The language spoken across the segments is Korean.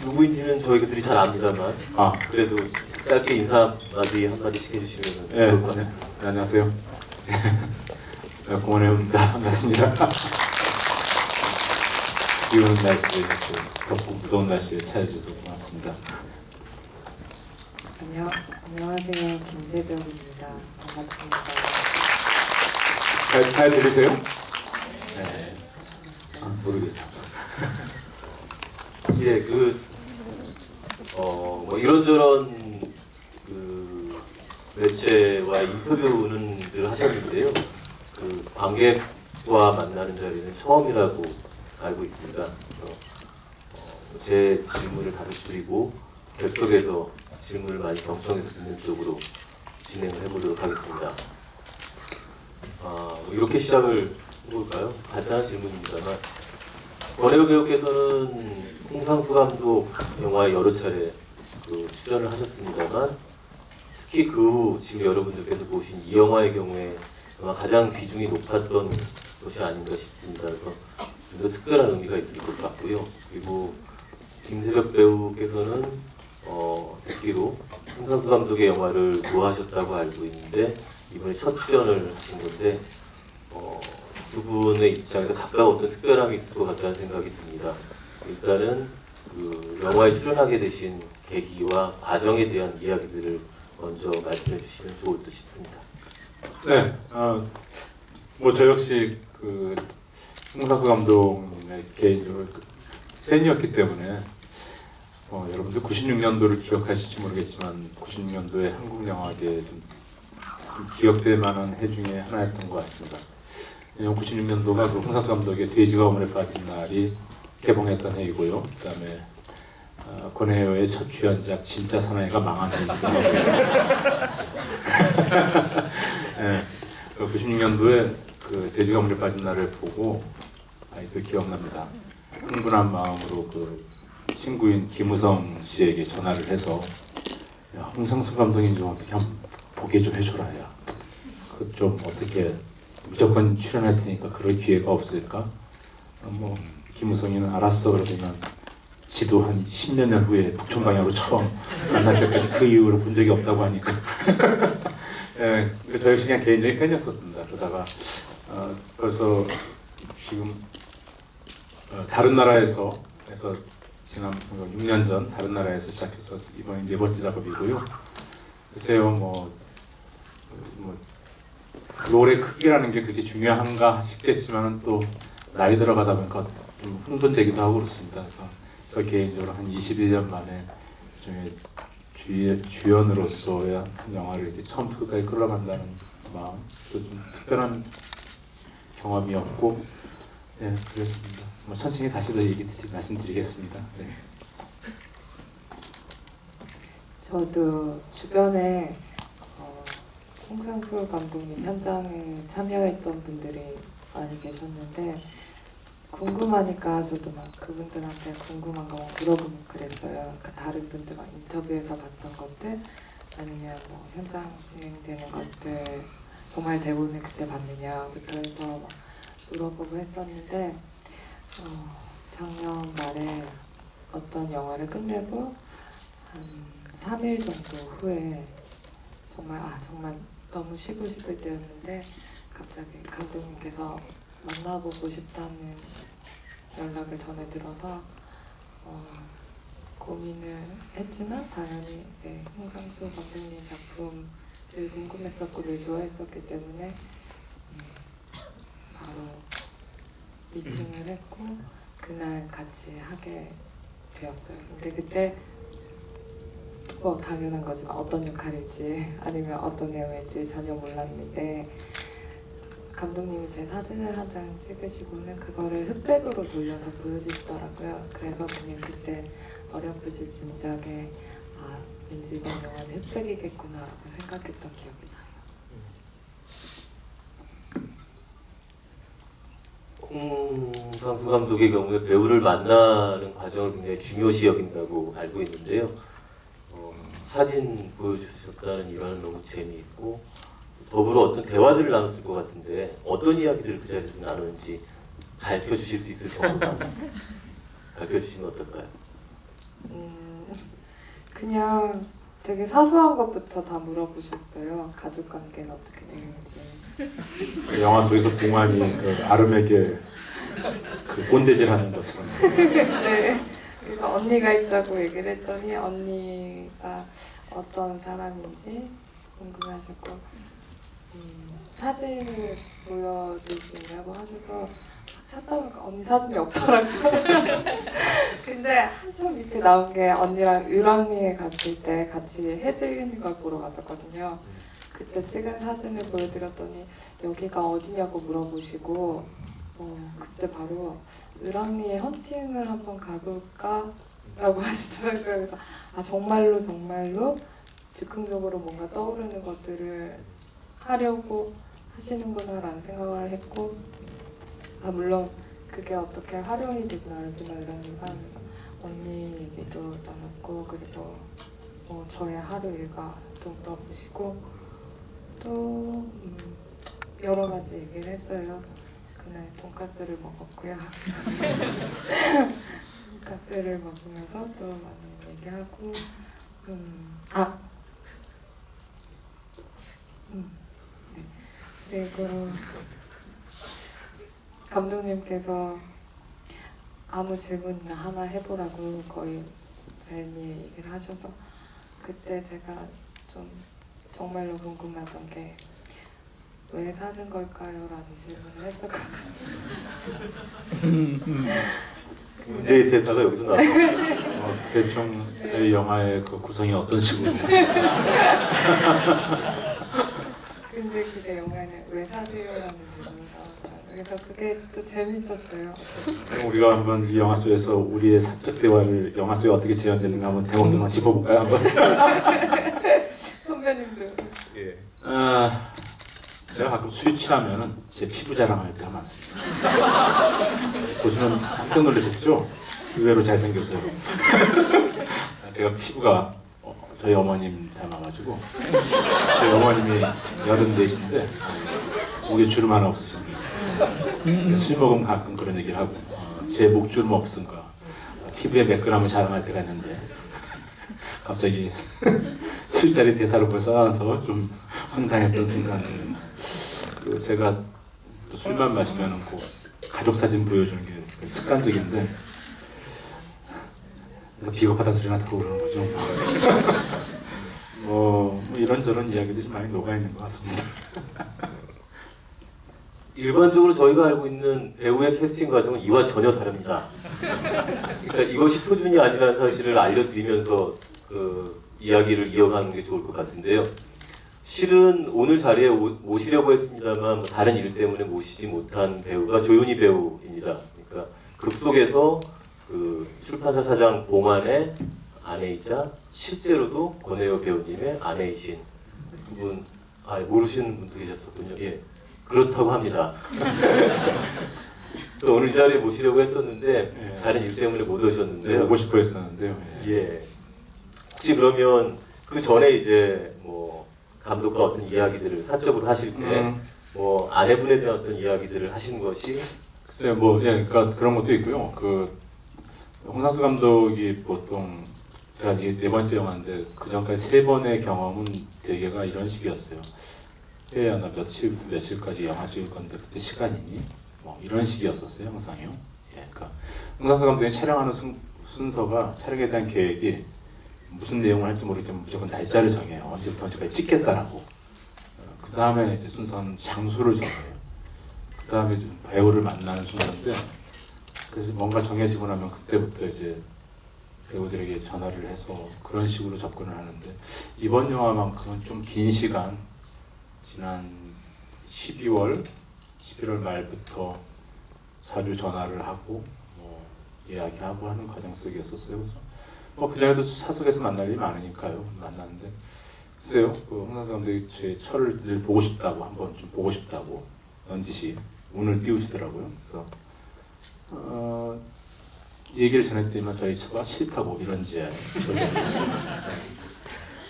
누구인지는 저희들이 잘 압니다만 그래도 짧게 인사 한마디씩 해주시면 좋을 것 같습니다. 네, 안녕하세요. 공원혜입니다. 반갑습니다. 비 오는 날씨에 덥고 무더운 날씨에 찾아주셔서 고맙습니다. 안녕하세요. 김세병입니다. 반갑습니다. 잘 들리세요? 네. 모르겠습니다. 예, 뭐 이런저런 매체와 인터뷰는 늘 하셨는데요. 관객과 만나는 자리는 처음이라고 알고 있습니다. 제 질문을 다시 드리고 객석에서 질문을 많이 경청해서 듣는 쪽으로 진행을 해보도록 하겠습니다. 이렇게 시작을 해볼까요? 간단한 질문입니다만 권혜우 배우께서는 홍상수 감독 영화에 여러 차례 출연을 하셨습니다만 특히 그 후 지금 여러분들께서 보신 이 영화의 경우에 아마 가장 비중이 높았던 것이 아닌가 싶습니다. 그래서 좀 더 특별한 의미가 있을 것 같고요. 그리고 김세벽 배우께서는 듣기로 홍상수 감독의 영화를 좋아하셨다고 알고 있는데 이번에 첫 출연을 하신 건데 두 분의 입장에서 각각 어떤 특별함이 있을 것 같다는 생각이 듭니다. 일단은 영화에 출연하게 되신 계기와 과정에 대한 이야기들을 먼저 말씀해 주시면 좋을 듯 싶습니다. 네, 뭐 저 역시 홍상수 감독님의 개인적으로 팬이었기 때문에 여러분들 96년도를 기억하실지 모르겠지만 96년도에 한국 영화계에 좀 기억될 만한 해 중에 하나였던 것 같습니다. 왜냐하면 96년도가 홍상수 감독의 돼지가 우물에 빠진 날이 개봉했던 해이고요. 그 다음에 권혜여의 첫 주연작 진짜 사나이가 망한 해이기도 하고요. 네, 96년도에 돼지가 우물에 빠진 날을 보고 아직도 기억납니다. 흥분한 마음으로 친구인 김우성 씨에게 전화를 해서 야, 홍상수 감독님 좀 어떻게 한번 보게 좀 해줘라. 야. 좀 어떻게 무조건 출연할 테니까 그럴 기회가 없을까? 뭐 김우성이는 알았어. 그러면 지도 한 10몇 년 후에 북촌 방향으로 처음 만날 때까지 그 이후로 본 적이 없다고 하니까 예, 저 역시 그냥 개인적인 팬이었었습니다. 그러다가 벌써 지금 다른 나라에서 지난 6년 전 다른 나라에서 시작해서 이번이 4번째 작업이고요. 글쎄요, 뭐 롤의 크기라는 게 그렇게 중요한가 싶겠지만 또 나이 들어가다 보니까 좀 흥분되기도 하고 그렇습니다. 그래서 저 개인적으로 한 21년 만에 주연으로서의 한 영화를 이렇게 처음부터 끝까지 끌어간다는 마음, 좀 특별한 경험이었고, 네, 그랬습니다. 뭐 천천히 다시 더 말씀드리겠습니다. 네. 저도 주변에 홍상수 감독님 현장에 참여했던 분들이 많이 계셨는데 궁금하니까 저도 막 그분들한테 궁금한 거 물어보고 그랬어요. 다른 분들 막 인터뷰에서 봤던 것들 아니면 뭐 현장 진행되는 것들 정말 대본을 그때 봤느냐부터 해서 막 물어보고 했었는데 작년 말에 어떤 영화를 끝내고 한 3일 정도 후에 정말 너무 쉬고 싶을 때였는데 갑자기 감독님께서 만나보고 싶다는 연락을 전해 들어서 고민을 했지만 당연히 홍상수 감독님 작품을 궁금했었고 늘 좋아했었기 때문에 바로 미팅을 했고 그날 같이 하게 되었어요. 근데 그때 뭐 당연한 거지만 어떤 역할일지 아니면 어떤 내용일지 전혀 몰랐는데 감독님이 제 사진을 한 장 찍으시고는 그거를 흑백으로 돌려서 보여주시더라고요. 그래서 그냥 그때 어렴풋이 짐작에 왠지 이번 영화는 흑백이겠구나 라고 생각했던 기억이 나요. 홍상수 감독의 경우에 배우를 만나는 과정을 굉장히 중요시 여긴다고 알고 있는데요. 사진 보여주셨다는 일화는 너무 재미있고 더불어 어떤 대화들을 나눴을 것 같은데 어떤 이야기들을 그 자리에서 나누는지 밝혀주실 수 있을 정도만 밝혀주시면 어떨까요? 그냥 되게 사소한 것부터 다 물어보셨어요. 가족 관계는 어떻게 되는지. 그 영화 속에서 봉환이 그 아름에게 그 꼰대질하는 것처럼. 네. 그래서 언니가 있다고 얘기를 했더니 언니가 어떤 사람인지 궁금해하셨고 사진을 보여주시냐고 하셔서 찾다 보니까 언니 사진이 없더라고요. 근데 한참 밑에 나온 게 언니랑 유랑리에 갔을 때 같이 해지는 걸 보러 갔었거든요. 그때 찍은 사진을 보여드렸더니 여기가 어디냐고 물어보시고 그때 바로 유랑리에 헌팅을 한번 가볼까? 라고 하시더라고요. 그래서 아 정말로 즉흥적으로 뭔가 떠오르는 것들을 하려고 하시는구나 라는 생각을 했고 아 물론 그게 어떻게 활용이 되진 않았지만 유랑리가 그래서 언니 얘기도 나눴고 그리고 저의 하루 일과도 물어보시고 또 여러 가지 얘기를 했어요. 그날 돈까스를 먹었고요. 돈까스를 먹으면서 또 많이 얘기하고 네. 그리고 감독님께서 아무 질문이나 하나 해보라고 거의 벨미에 얘기를 하셔서 그때 제가 좀 정말로 궁금하던 게 왜 사는 걸까요? 라는 질문을 했었거든요. 문제의 대사가 여기서 나왔어요. 대충 이 영화의 그 구성이 어떤 식으로 근데 그게 영화에는 왜 사세요? 라는 질문이 나왔어요. 그래서 그게 또 재밌었어요. 우리가 한번 이 영화 속에서 우리의 사적 대화를 영화 속에 어떻게 재현되는가 한번 대목들만 짚어볼까요? 한번. 선배님도 예. 제가 가끔 술 취하면은 제 피부 자랑할 때가 많습니다. 보시면 깜짝 놀라셨죠? 의외로 잘생겼어요. 제가 피부가 저희 어머님 닮아가지고 저희 어머님이 84인데 목에 주름 하나 없으십니다. 술 먹으면 가끔 그런 얘기를 하고 제 목주름 없은가 피부에 매끈함을 자랑할 때가 있는데 갑자기 술자리 대사를 써놔서 좀 황당했던 순간을 그리고 제가 또 술만 마시면 꼭 가족 사진 보여주는 게 습관적인데 비겁하다 소리나 들어오는 거죠. 뭐 이런저런 이야기들이 많이 녹아있는 것 같습니다. 일반적으로 저희가 알고 있는 배우의 캐스팅 과정은 이와 전혀 다릅니다. 그러니까 이것이 표준이 아니라는 사실을 알려드리면서 그 이야기를 이어가는 게 좋을 것 같은데요. 실은 오늘 자리에 모시려고 했습니다만 다른 일 때문에 모시지 못한 배우가 조윤희 배우입니다. 그러니까 급속에서 그 출판사 사장 봉환의 아내이자 실제로도 권혜여 배우님의 아내이신 두 분, 모르시는 분도 계셨었군요. 예, 그렇다고 합니다. 또 오늘 이 자리에 모시려고 했었는데 예. 다른 일 때문에 못 오셨는데요. 오고 싶어 했었는데요. 예. 혹시 그러면 그 전에 이제 뭐 감독과 어떤 이야기들을 사적으로 하실 때 뭐 아내분에 대한 어떤 이야기들을 하신 것이 글쎄요, 뭐, 예, 그러니까 그런 것도 있고요. 그 홍상수 감독이 보통 제가 이게 네 번째 영화인데 그 전까지 세 번의 경험은 대개가 이런 식이었어요. 해야 나 며칠부터 며칠까지 영화 찍을 건데 그때 시간이니? 뭐 이런 식이었었어요, 항상요. 예, 그러니까 홍상수 감독이 촬영하는 순서가 촬영에 대한 계획이 무슨 내용을 할지 모르겠지만 무조건 날짜를 정해요. 언제부터 언제까지 찍겠다라고. 그 다음에 이제 순서는 장소를 정해요. 그 다음에 배우를 만나는 순서인데 그래서 뭔가 정해지고 나면 그때부터 이제 배우들에게 전화를 해서 그런 식으로 접근을 하는데 이번 영화만큼은 좀 긴 시간 지난 11월 말부터 자주 전화를 하고 뭐 이야기하고 하는 과정 속이었었어요. 그래서 뭐 그전에도 사석에서 만날 일이 많으니까요. 만났는데 글쎄요. 그 홍상수 감독이 제 철을 늘 보고 싶다고 한번 좀 보고 싶다고 넌지시 운을 띄우시더라고요. 그래서 얘기를 전했더니만 저희 처가 싫다고 이런지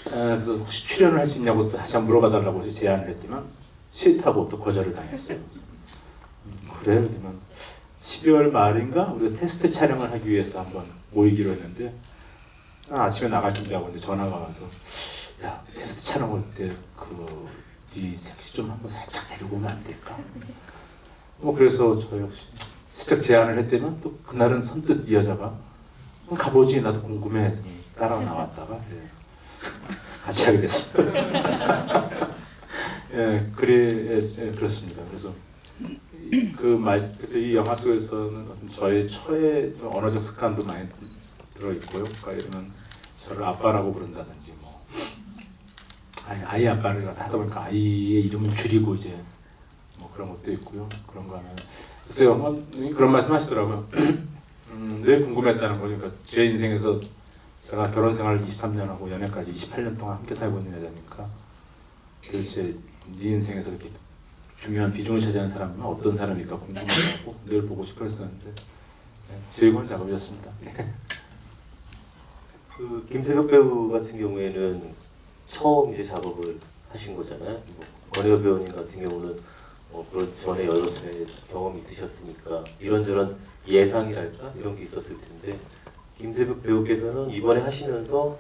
그래서 혹시 출연을 할 수 있냐고 또 다시 한번 물어봐달라고 해서 제안을 했지만 싫다고 또 거절을 당했어요. 그래요? 그러면 12월 말인가 우리가 테스트 촬영을 하기 위해서 한번 모이기로 했는데 아침에 나갈 준비하고 있는데 전화가 와서 야 테스트 촬영 올 때 네 섹시 좀 한번 살짝 내리고 오면 안 될까? 뭐 그래서 저 역시 슬쩍 제안을 했더니 또 그날은 선뜻 이 여자가 가보지 나도 궁금해 따라 나왔다가 같이 하게 됐습니다. 그렇습니다. 그래서 그래서 이 영화 속에서는 어떤 저의 처의 언어적 습관도 많이 들어 있고요. 그러니까 이러면 저를 아빠라고 부른다든지 뭐 아이 아빠를 하다 보니까 아이의 이름을 줄이고 이제 뭐 그런 것도 있고요. 그런 거 하면 글쎄요, 그런 말씀하시더라고요. 늘 궁금했다는 거죠. 그러니까 제 인생에서 제가 결혼 생활을 23년 하고 연애까지 28년 동안 함께 살고 있는 여자니까 도대체 네 인생에서 이렇게 중요한 비중을 차지하는 사람은 어떤 사람일까 궁금하고 늘 보고 싶었었는데 즐거운 작업이었습니다. 그 김세벽 배우 같은 경우에는 처음 이제 작업을 하신 거잖아요. 뭐 권혜여 배우님 같은 경우는 그 전에 여러 차례 경험이 있으셨으니까 이런저런 예상이랄까 이런 게 있었을 텐데 김세벽 배우께서는 이번에 하시면서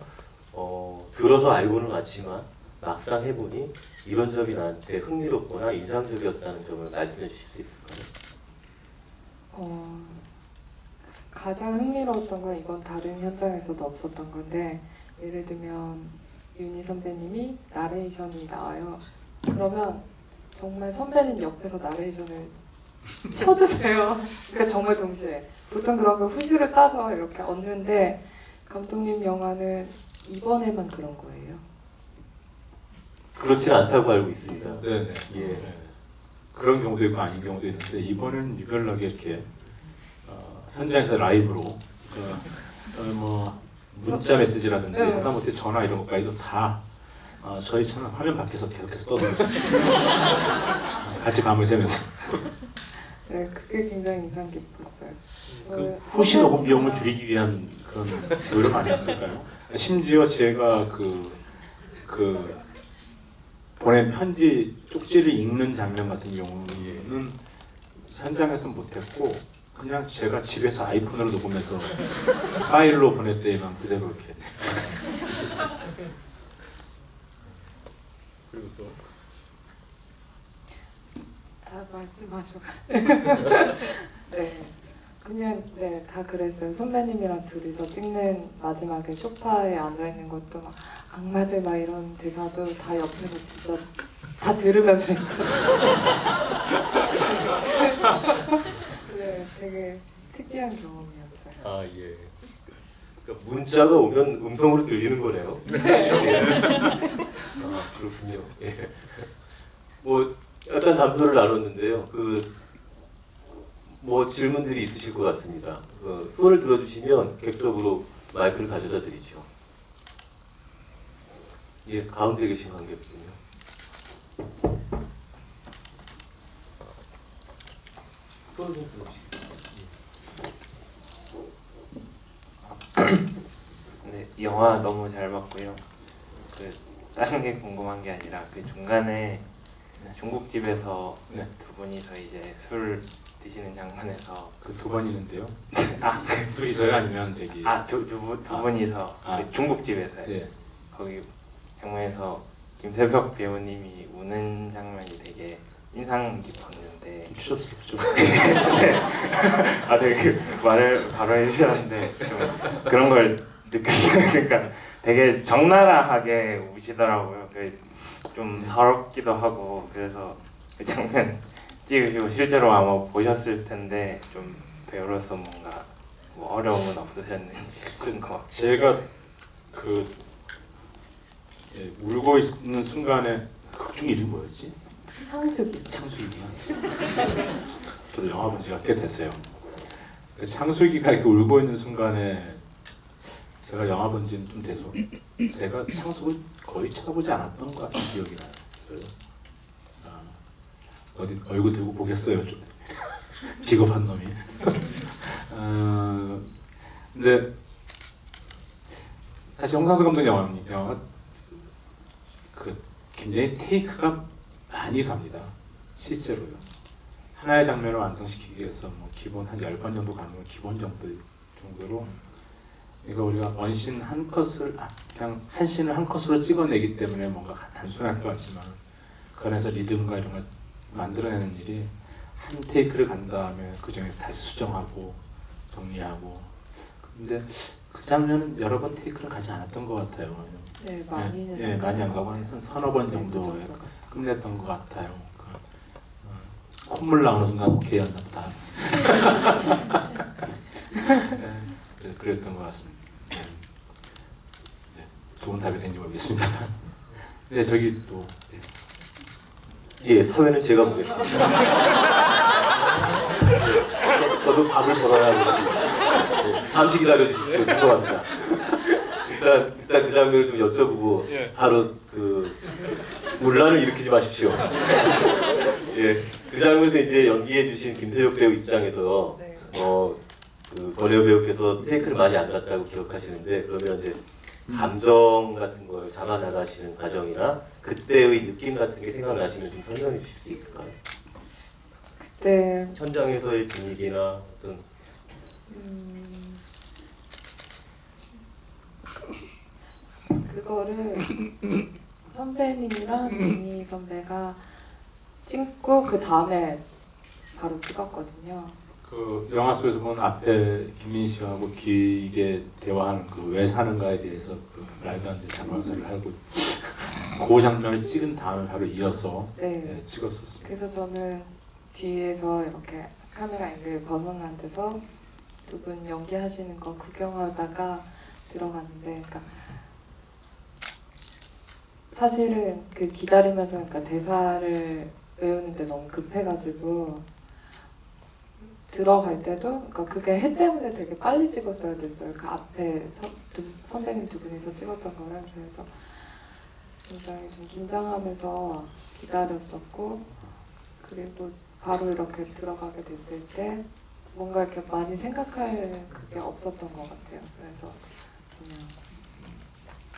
들어서 알고는 왔지만 막상 해보니 이런 점이 나한테 흥미롭거나 인상적이었다는 점을 말씀해 주실 수 있을까요? 가장 흥미로웠던 건 이건 다른 현장에서도 없었던 건데 예를 들면 윤희 선배님이 나레이션이 나와요. 그러면 정말 선배님 옆에서 나레이션을 쳐주세요. 그러니까 정말 동시에 보통 그런 거 후시를 따서 이렇게 얻는데 감독님 영화는 이번에만 그런 거예요. 그렇진 않다고 알고 있습니다. 네네. 예. 네. 그런 경우도 있고 아닌 경우도 있는데 이번에는 유별나게 이렇게 현장에서 라이브로 뭐 문자 메시지라든지 네. 하다못해 전화 이런 것까지도 다 저희 채널 화면 밖에서 계속해서 떠들어주셨어요. 같이 밤을 새면서. 네, 그게 굉장히 인상 깊었어요. 그 후시 녹음 비용을 줄이기 위한 그런 노력 아니었을까요? 심지어 제가 그 보낸 편지 쪽지를 읽는 장면 같은 경우는 현장에서 못했고 그냥 제가 집에서 아이폰으로 녹음해서 파일로 보낼 때만 그대로 이렇게. 그리고 또 다 말씀하셔. 네, 그냥 다 그랬어요. 선배님이랑 둘이서 찍는 마지막에 소파에 앉아 있는 것도 막 악마들 막 이런 대사도 다 옆에서 진짜 다 들으면서 네, 되게 특이한 경험이었어요. 아 예. 그러니까 문자가 오면 음성으로 들리는 거네요. 네. 아 그렇군요. 예. 뭐 약간 담소를 나눴는데요. 뭐 질문들이 있으실 것 같습니다. 손을 들어주시면 객석으로 마이크를 가져다 드리죠. 예, 가운데 계신 관객분요. 손을 좀 들어주시겠습니다. 네, 영화 너무 잘 봤고요. 다른 게 궁금한 게 아니라 그 중간에 중국집에서 네. 두 분이서 이제 술 드시는 장면에서 그 두 번 있는데요. 아, 둘이서요 아니면 저기. 두 분이서 그 중국집에서요. 네. 거기 장면에서 김세벽 배우님이 우는 장면이 되게 인상 깊었는데 추접스럽죠. 되게 말을 바로 해주셨는데 좀 그런 걸 느꼈어요. 그러니까 되게 적나라하게 우시더라고요. 좀 서럽기도 하고 그래서 그 장면 찍으시고 실제로 아마 보셨을 텐데 좀 배우로서 뭔가 뭐 어려움은 없으셨는지 그런 거. 제가 울고 있는 순간에 극중 이름이 뭐였지? 향수기. 창수기구나. 저도 영화 본 지가 꽤 됐어요. 창수기가 이렇게 울고 있는 순간에 제가 영화 본 지는 좀 돼서 제가 창숙을 거의 쳐다보지 않았던 것 같은 기억이 나요. 어디 얼굴 들고 보겠어요. 좀 비겁한 놈이. 근데 사실 홍상수 감독 영화가 굉장히 테이크가 많이 갑니다. 실제로요. 하나의 장면을 완성시키기 위해서 뭐 기본 한 10번 정도 가는 건 기본 정도로 그러니까 우리가 원신 한 컷을 그냥 한 씬을 한 컷으로 찍어내기 때문에 뭔가 단순할 것 같지만 그 안에서 리듬과 이런 걸 만들어내는 일이 한 테이크를 간 다음에 그 중에서 다시 수정하고 정리하고. 근데 그 장면은 여러 번 테이크를 가지 않았던 것 같아요. 네, 많이는 예, 많이 안 가고 한 서너 번 네, 그 정도에 정도가. 끝냈던 것 같아요. 콧물 나오는 순간 오케이 한다 보다. 그랬던 것 같습니다. 네, 좋은 답이 된지 모르겠습니다. 네, 저기 또 예, 사회는 제가 보겠습니다. 저도 밥을 벌어야 하거든요. 잠시 기다려 주십시오. 죄송합니다. 일단 그 장면을 좀 여쭤보고 바로 그 논란을 일으키지 마십시오. 예, 그 장면에서 이제 연기해 주신 김태적 배우 입장에서 네. 그 권혜호 배우께서 테이크를 많이 안 갔다고 기억하시는데 그러면 이제 감정 같은 걸 잡아나가시는 과정이나 그때의 느낌 같은 게 생각나시면 좀 설명해 주실 수 있을까요? 그때 현장에서의 분위기나 어떤 그거를 선배님이랑 민희 선배가 찍고 그 다음에 바로 찍었거든요. 그 영화 속에서 보는 앞에 김민 씨하고 길게 대화하는 그 왜 사는가에 대해서 그 말도 안 되는 장황사를 하고 그 장면을 찍은 다음에 바로 이어서 네. 찍었었습니다. 그래서 저는 뒤에서 이렇게 카메라 앵글 벗어난 데서 두 분 연기하시는 거 구경하다가 들어갔는데, 그러니까 사실은 그 기다리면서 그러니까 대사를 외우는데 너무 급해가지고 들어갈 때도 그러니까 그게 해 때문에 되게 빨리 찍었어야 됐어요. 그 앞에 선배님 두 분이서 찍었던 거를. 그래서 굉장히 좀 긴장하면서 기다렸었고, 그리고 바로 이렇게 들어가게 됐을 때 뭔가 이렇게 많이 생각할 그게 없었던 것 같아요. 그래서 그냥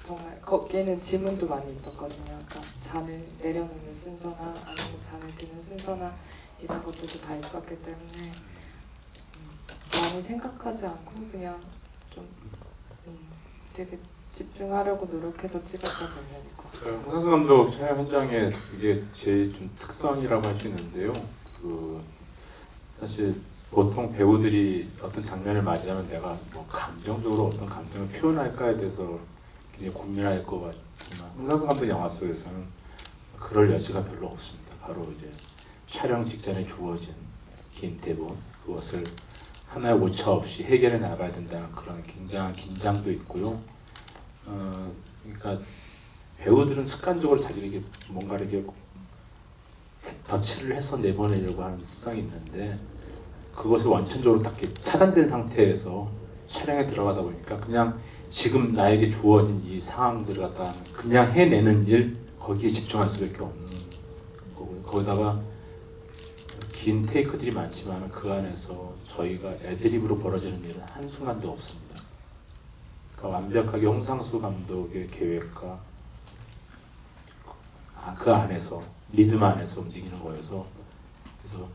정말 거기에는 지문도 많이 있었거든요. 그러니까 잔을 내려놓는 순서나 아니면 잔을 드는 순서나 이런 것들도 다 있었기 때문에 많이 생각하지 않고 그냥 좀 되게 집중하려고 노력해서 찍었던 장면인 것 같아요. 홍상수 감독 촬영 현장에 이게 제일 좀 특성이라고 할 수 있는데요. 그 사실 보통 배우들이 어떤 장면을 맞이하면 내가 뭐 감정적으로 어떤 감정을 표현할까에 대해서 굉장히 고민할 것 같지만 홍상수 감독 영화 속에서는 그럴 여지가 별로 없습니다. 바로 이제 촬영 직전에 주어진 긴 대본, 그것을 하나의 오차 없이 해결해 나가야 된다는 그런 굉장한 긴장도 있고요. 그러니까 배우들은 습관적으로 자기에게 뭔가 이렇게 덧칠을 해서 내보내려고 하는 습성이 있는데 그것이 원천적으로 딱 이렇게 차단된 상태에서 촬영에 들어가다 보니까 그냥 지금 나에게 주어진 이 상황들을 갖다가 그냥 해내는 일, 거기에 집중할 수밖에 없는 거고요. 거기다가 긴 테이크들이 많지만 그 안에서 저희가 애드립으로 벌어지는 일은 한순간도 없습니다. 그러니까 완벽하게 홍상수 감독의 계획과 그 안에서 리듬 안에서 움직이는 거여서 그래서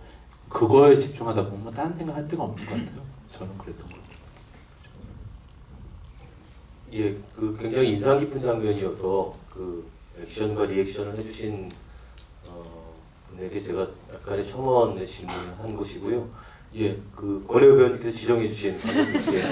그거에 집중하다 보면 다른 생각 할 데가 없는 것 같아요. 저는 그랬던 것 같아요. 예, 그 굉장히 인상 깊은 장면이어서 그 액션과 리액션을 해주신 분에게 제가 약간의 첨언의 질문을 한 것이고요. 예, 그 권혜호 배우님께서 지정해주신 감독님께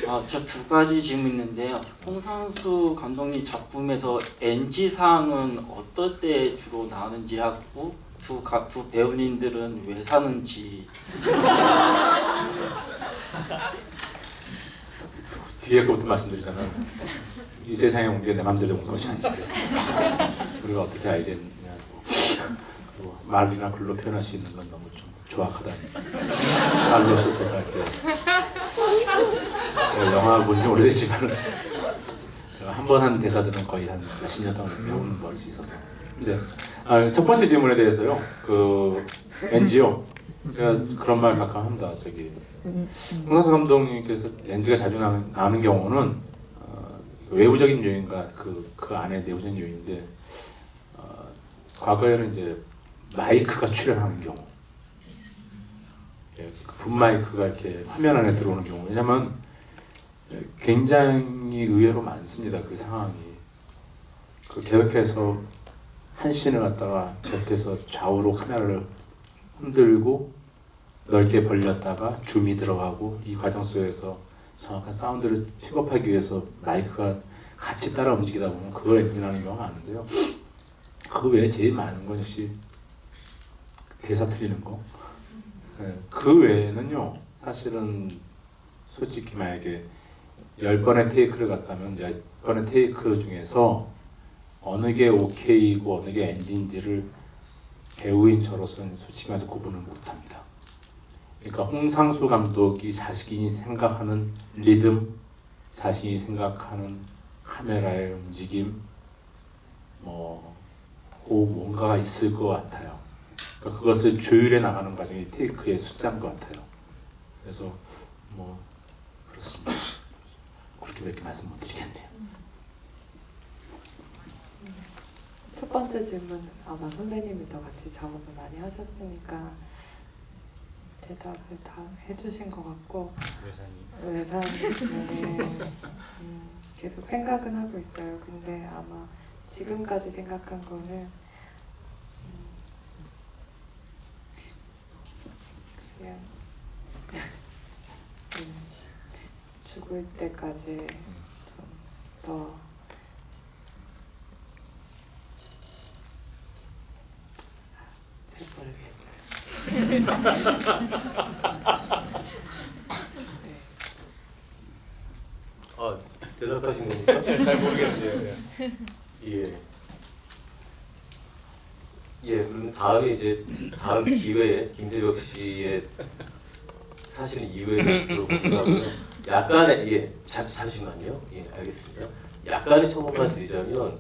저 두 가지 질문 있는데요. 홍상수 감독님 작품에서 NG 사항은 어떨 때 주로 나오는지 하고 두 배우님들은 왜 사는지. 뒤에 것부터 말씀드리자면 이 세상에 온 게 내 맘대로 온 것이 아닌데 우리가 어떻게 알겠냐고 그리고 말이나 글로 표현할 수 있는 건 너무 좀 조악하다니 말로서 제가 이렇게 영화 본 지 오래됐지만 제가 한 번 한 대사들은 거의 한 몇십 년 동안 배우는 것이 있어서 근데 첫 번째 질문에 대해서요 그 NG요 제가 그런 말 가끔 합니다. 저기 홍상수 감독님께서 NG가 자주 나오는 경우는 외부적인 요인과 그 안에 내부적인 요인인데 과거에는 이제 마이크가 출연하는 경우, 예, 분 마이크가 이렇게 화면 안에 들어오는 경우, 왜냐면 굉장히 의외로 많습니다. 그 상황이. 그 계속해서 한 씬을 갖다가 계속해서 좌우로 카메라를 흔들고 넓게 벌렸다가 줌이 들어가고 이 과정 속에서 정확한 사운드를 픽업하기 위해서 마이크가 같이 따라 움직이다 보면 그걸 엔진하는 경우가 많은데요. 그 외에 제일 많은 건 역시 대사 틀리는 거. 네, 그 외에는요. 사실은 솔직히 만약에 10번의 테이크를 갔다면 10번의 테이크 중에서 어느 게 오케이고 어느 게 NG인지를 배우인 저로서는 솔직히 말해서 구분을 못합니다. 그러니까 홍상수 감독이 자신이 생각하는 리듬, 자신이 생각하는 카메라의 움직임, 뭔가가 있을 것 같아요. 그러니까 그것을 조율해 나가는 과정이 테이크의 숫자인 것 같아요. 그래서 그렇습니다. 그렇게밖에 말씀 못 드리겠네요. 첫 번째 질문 아마 선배님이 더 같이 작업을 많이 하셨으니까 대답을 다 해주신 것 같고 외상에 계속 생각은 하고 있어요. 근데 아마 지금까지 생각한 거는 그냥 죽을 때까지 좀 더 잘 모르겠어요. 네. 아, 대답하신 겁니까? 잘 모르겠는데요. 예. 그럼 다음에 이제 다음 기회에 김대벽 씨의 사실은 2회 로 공부하고요. 약간의 잠시만요. 알겠습니다. 약간의 첨언만 드리자면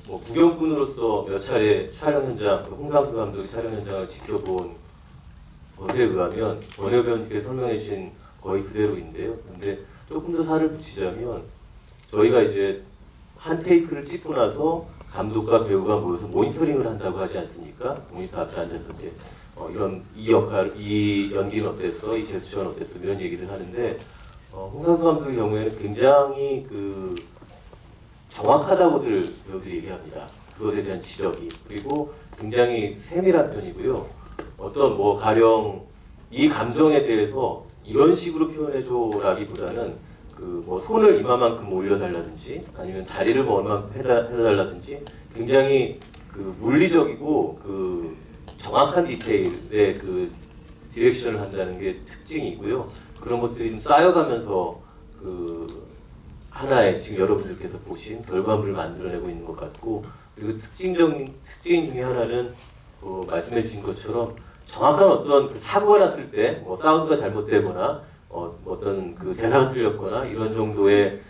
구경꾼으로서 몇 차례 촬영 현장, 홍상수 감독의 촬영 현장을 지켜본 것에 의하면 원효 배우님께서 설명해 주신 거의 그대로인데요. 근데 조금 더 살을 붙이자면 저희가 이제 한 테이크를 찍고 나서 감독과 배우가 모여서 모니터링을 한다고 하지 않습니까? 모니터 앞에 앉아서 이제 이 연기는 어땠어? 이 제스처는 어땠어? 이런 얘기를 하는데 홍상수 감독의 경우에는 굉장히 정확하다고들 배우들이 얘기합니다. 그것에 대한 지적이. 그리고 굉장히 세밀한 편이고요. 가령 이 감정에 대해서 이런 식으로 표현해줘라기보다는 손을 이마만큼 올려달라든지 아니면 다리를 얼마만큼 해달라든지 굉장히 물리적이고 정확한 디테일의 디렉션을 한다는 게 특징이고요. 그런 것들이 좀 쌓여가면서 하나의 지금 여러분들께서 보신 결과물을 만들어내고 있는 것 같고, 그리고 특징 중에 하나는 말씀해 주신 것처럼 정확한 어떤 사고가 났을 때 사운드가 잘못되거나 어떤 대사가 틀렸거나 이런 정도의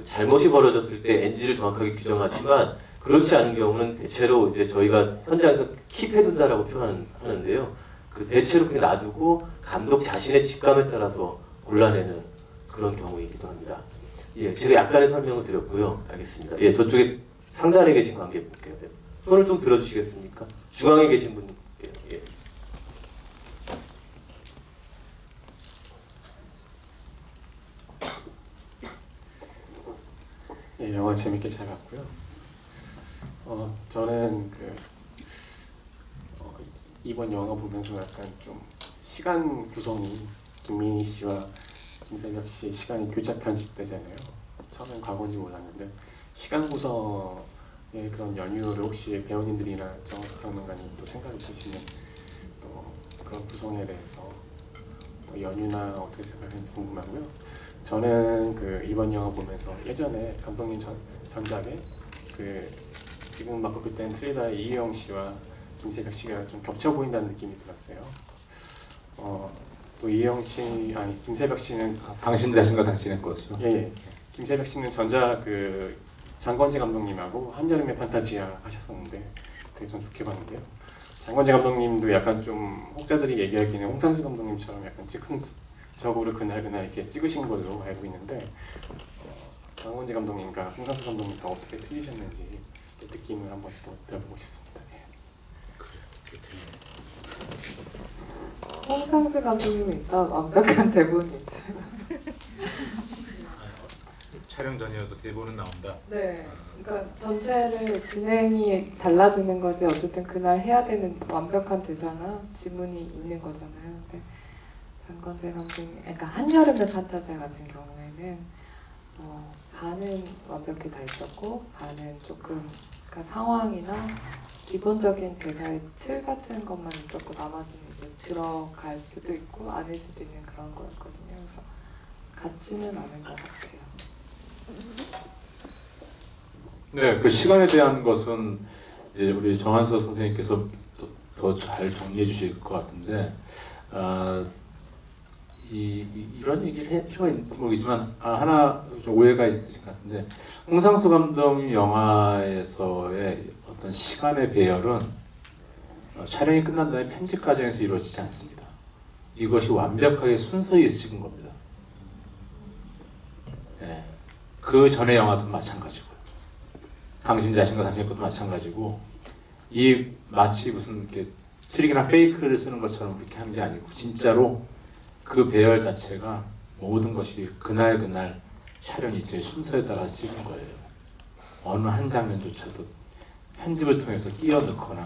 잘못이 벌어졌을 때 NG를 정확하게 규정하지만 그렇지 않은 경우는 대체로 이제 저희가 현장에서 킵해둔다라고 표현하는데요. 대체로 그냥 놔두고 감독 자신의 직감에 따라서 골라내는 그런 경우이기도 합니다. 제가 약간의 설명을 드렸고요. 알겠습니다. 저쪽에 상단에 계신 관계분께요. 손을 좀 들어주시겠습니까? 중앙에 계신 분께요. 영화 재밌게 잘 봤고요. 저는 이번 영화 보면서 약간 좀 시간 구성이 김민희 씨와 김세벽 씨 시간이 교차 편집되잖아요. 처음엔 과거인지 몰랐는데 시간 구성의 그런 연유를 혹시 배우님들이나 정호석 평론가님 또 생각이 드시는 또 그런 구성에 대해서 또 연유나 어떻게 생각하는지 궁금하고요. 저는 이번 영화 보면서 예전에 감독님 전작에 지금 막 그때는 트레이더의 이희영 씨와 김세벽 씨가 좀 겹쳐 보인다는 느낌이 들었어요. 또 이희영 씨 김세벽 씨는 당신 자신과 당신의 것이요. 예. 김세벽 씨는 전작 장건지 감독님하고 한여름의 판타지아 하셨었는데 되게 좀 좋게 봤는데요. 장건지 감독님도 약간 좀 혹자들이 얘기하기는 홍상수 감독님처럼 약간 즉흥적으로 그날 이렇게 찍으신 걸로 알고 있는데 장건지 감독님과 홍상수 감독님과 어떻게 틀리셨는지 느낌을 한번 또 들어보고 싶습니다. 홍상수 감독님은 일단 완벽한 대본이 있어요. 촬영 전이어도 대본은 나온다. 네, 그러니까 전체를 진행이 달라지는 거지 어쨌든 그날 해야 되는 완벽한 대사나 지문이 있는 거잖아요. 근데 장건세 감독님, 그러니까 한여름의 판타지 같은 경우에는 반은 완벽히 다 있었고 반은 조금 그러니까 상황이나 기본적인 대사의 틀 같은 것만 있었고 나머지는 이제 들어갈 수도 있고 아닐 수도 있는 그런 거였거든요. 그래서 같지는 않은 것 같아요. 네, 그 시간에 대한 것은 이제 우리 정한석 선생님께서 더 잘 정리해 주실 것 같은데, 이런 얘기를 할 필요가 있는지 모르겠지만 하나 좀 오해가 있으신 것 같은데, 홍상수 감독 영화에서의 어떤 시간의 배열은 촬영이 끝난 다음에 편집 과정에서 이루어지지 않습니다. 이것이 완벽하게 순서에 있으신 겁니다. 네. 그 전의 영화도 마찬가지고요. 당신 자신과 당신의 것도 마찬가지고, 이 마치 무슨 이렇게 트릭이나 페이크를 쓰는 것처럼 그렇게 하는 게 아니고 진짜로 그 배열 자체가 모든 것이 그날 촬영 일정의 순서에 따라서 찍은 거예요. 어느 한 장면조차도 편집을 통해서 끼워 넣거나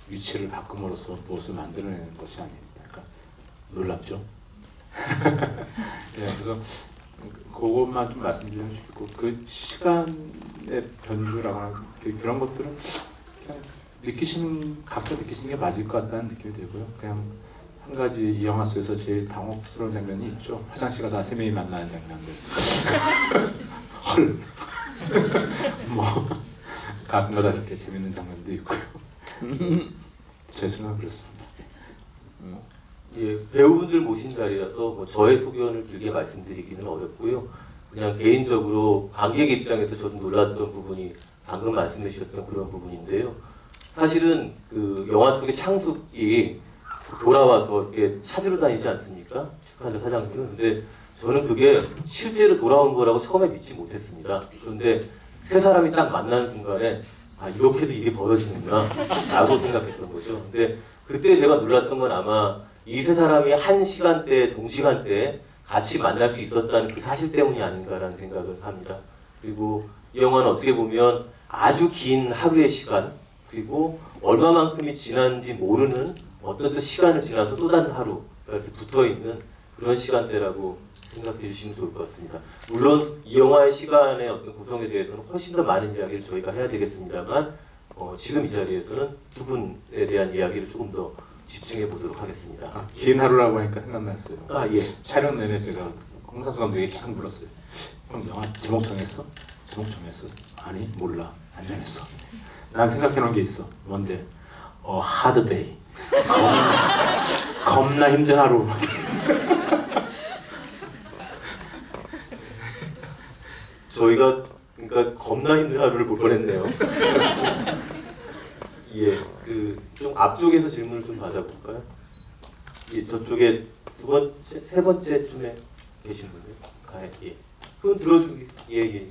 위치를 바꿈으로써 무엇을 만들어내는 것이 아닙니다. 그러니까 놀랍죠? 네, 그래서 그것만 좀 말씀드리고 싶고, 그 시간의 변주라거나 그런 것들은 그냥 각자 느끼시는 게 맞을 것 같다는 느낌이 들고요. 그냥 한 가지 이 영화 속에서 제일 당혹스러운 장면이 있죠. 화장실가 다 세 명이 만나는 장면들. 헐. 뭐 가끔가다 그렇게 재밌는 장면도 있고요. 제 생각은 그렇습니다. 예, 배우분들 모신 자리라서 뭐 저의 소견을 길게 말씀드리기는 어렵고요. 그냥 개인적으로 관객 입장에서 저도 놀랐던 부분이 방금 말씀해 주셨던 그런 부분인데요. 사실은 그 영화 속의 창숙이 돌아와서 이렇게 찾으러 다니지 않습니까? 출판사 사장님은. 근데 저는 그게 실제로 돌아온 거라고 처음에 믿지 못했습니다. 그런데 세 사람이 딱 만나는 순간에 이렇게도 일이 벌어지는구나 라고 생각했던 거죠. 근데 그때 제가 놀랐던 건 아마 이 세 사람이 한 시간대, 동시간대에 같이 만날 수 있었다는 그 사실 때문이 아닌가라는 생각을 합니다. 그리고 이 영화는 어떻게 보면 아주 긴 하루의 시간, 그리고 얼마만큼이 지난지 모르는 어떤 또 시간을 지나서 또 다른 하루가 이렇게 붙어있는 그런 시간대라고 생각해 주시면 좋을 것 같습니다. 물론 이 영화의 시간의 어떤 구성에 대해서는 훨씬 더 많은 이야기를 저희가 해야 되겠습니다만 지금 이 자리에서는 두 분에 대한 이야기를 조금 더 집중해 보도록 하겠습니다. 긴 하루라고 하니까 생각났어요. 예. 촬영 내내 제가 홍상수 감독에게 계속 물었어요. 형 영화 제목 정했어? 제목 정했어? 아니 몰라. 안 정했어. 난 생각해 놓은 게 있어. 뭔데? 하드 데이. 겁나 힘든 하루. 저희가 그러니까 겁나 힘든 하루를 볼 뻔했네요. 예, 그 좀 앞쪽에서 질문을 좀 받아볼까요? 예, 저쪽에 두 번째, 세 번째쯤에 계신 분들, 예, 손 들어주기, 예.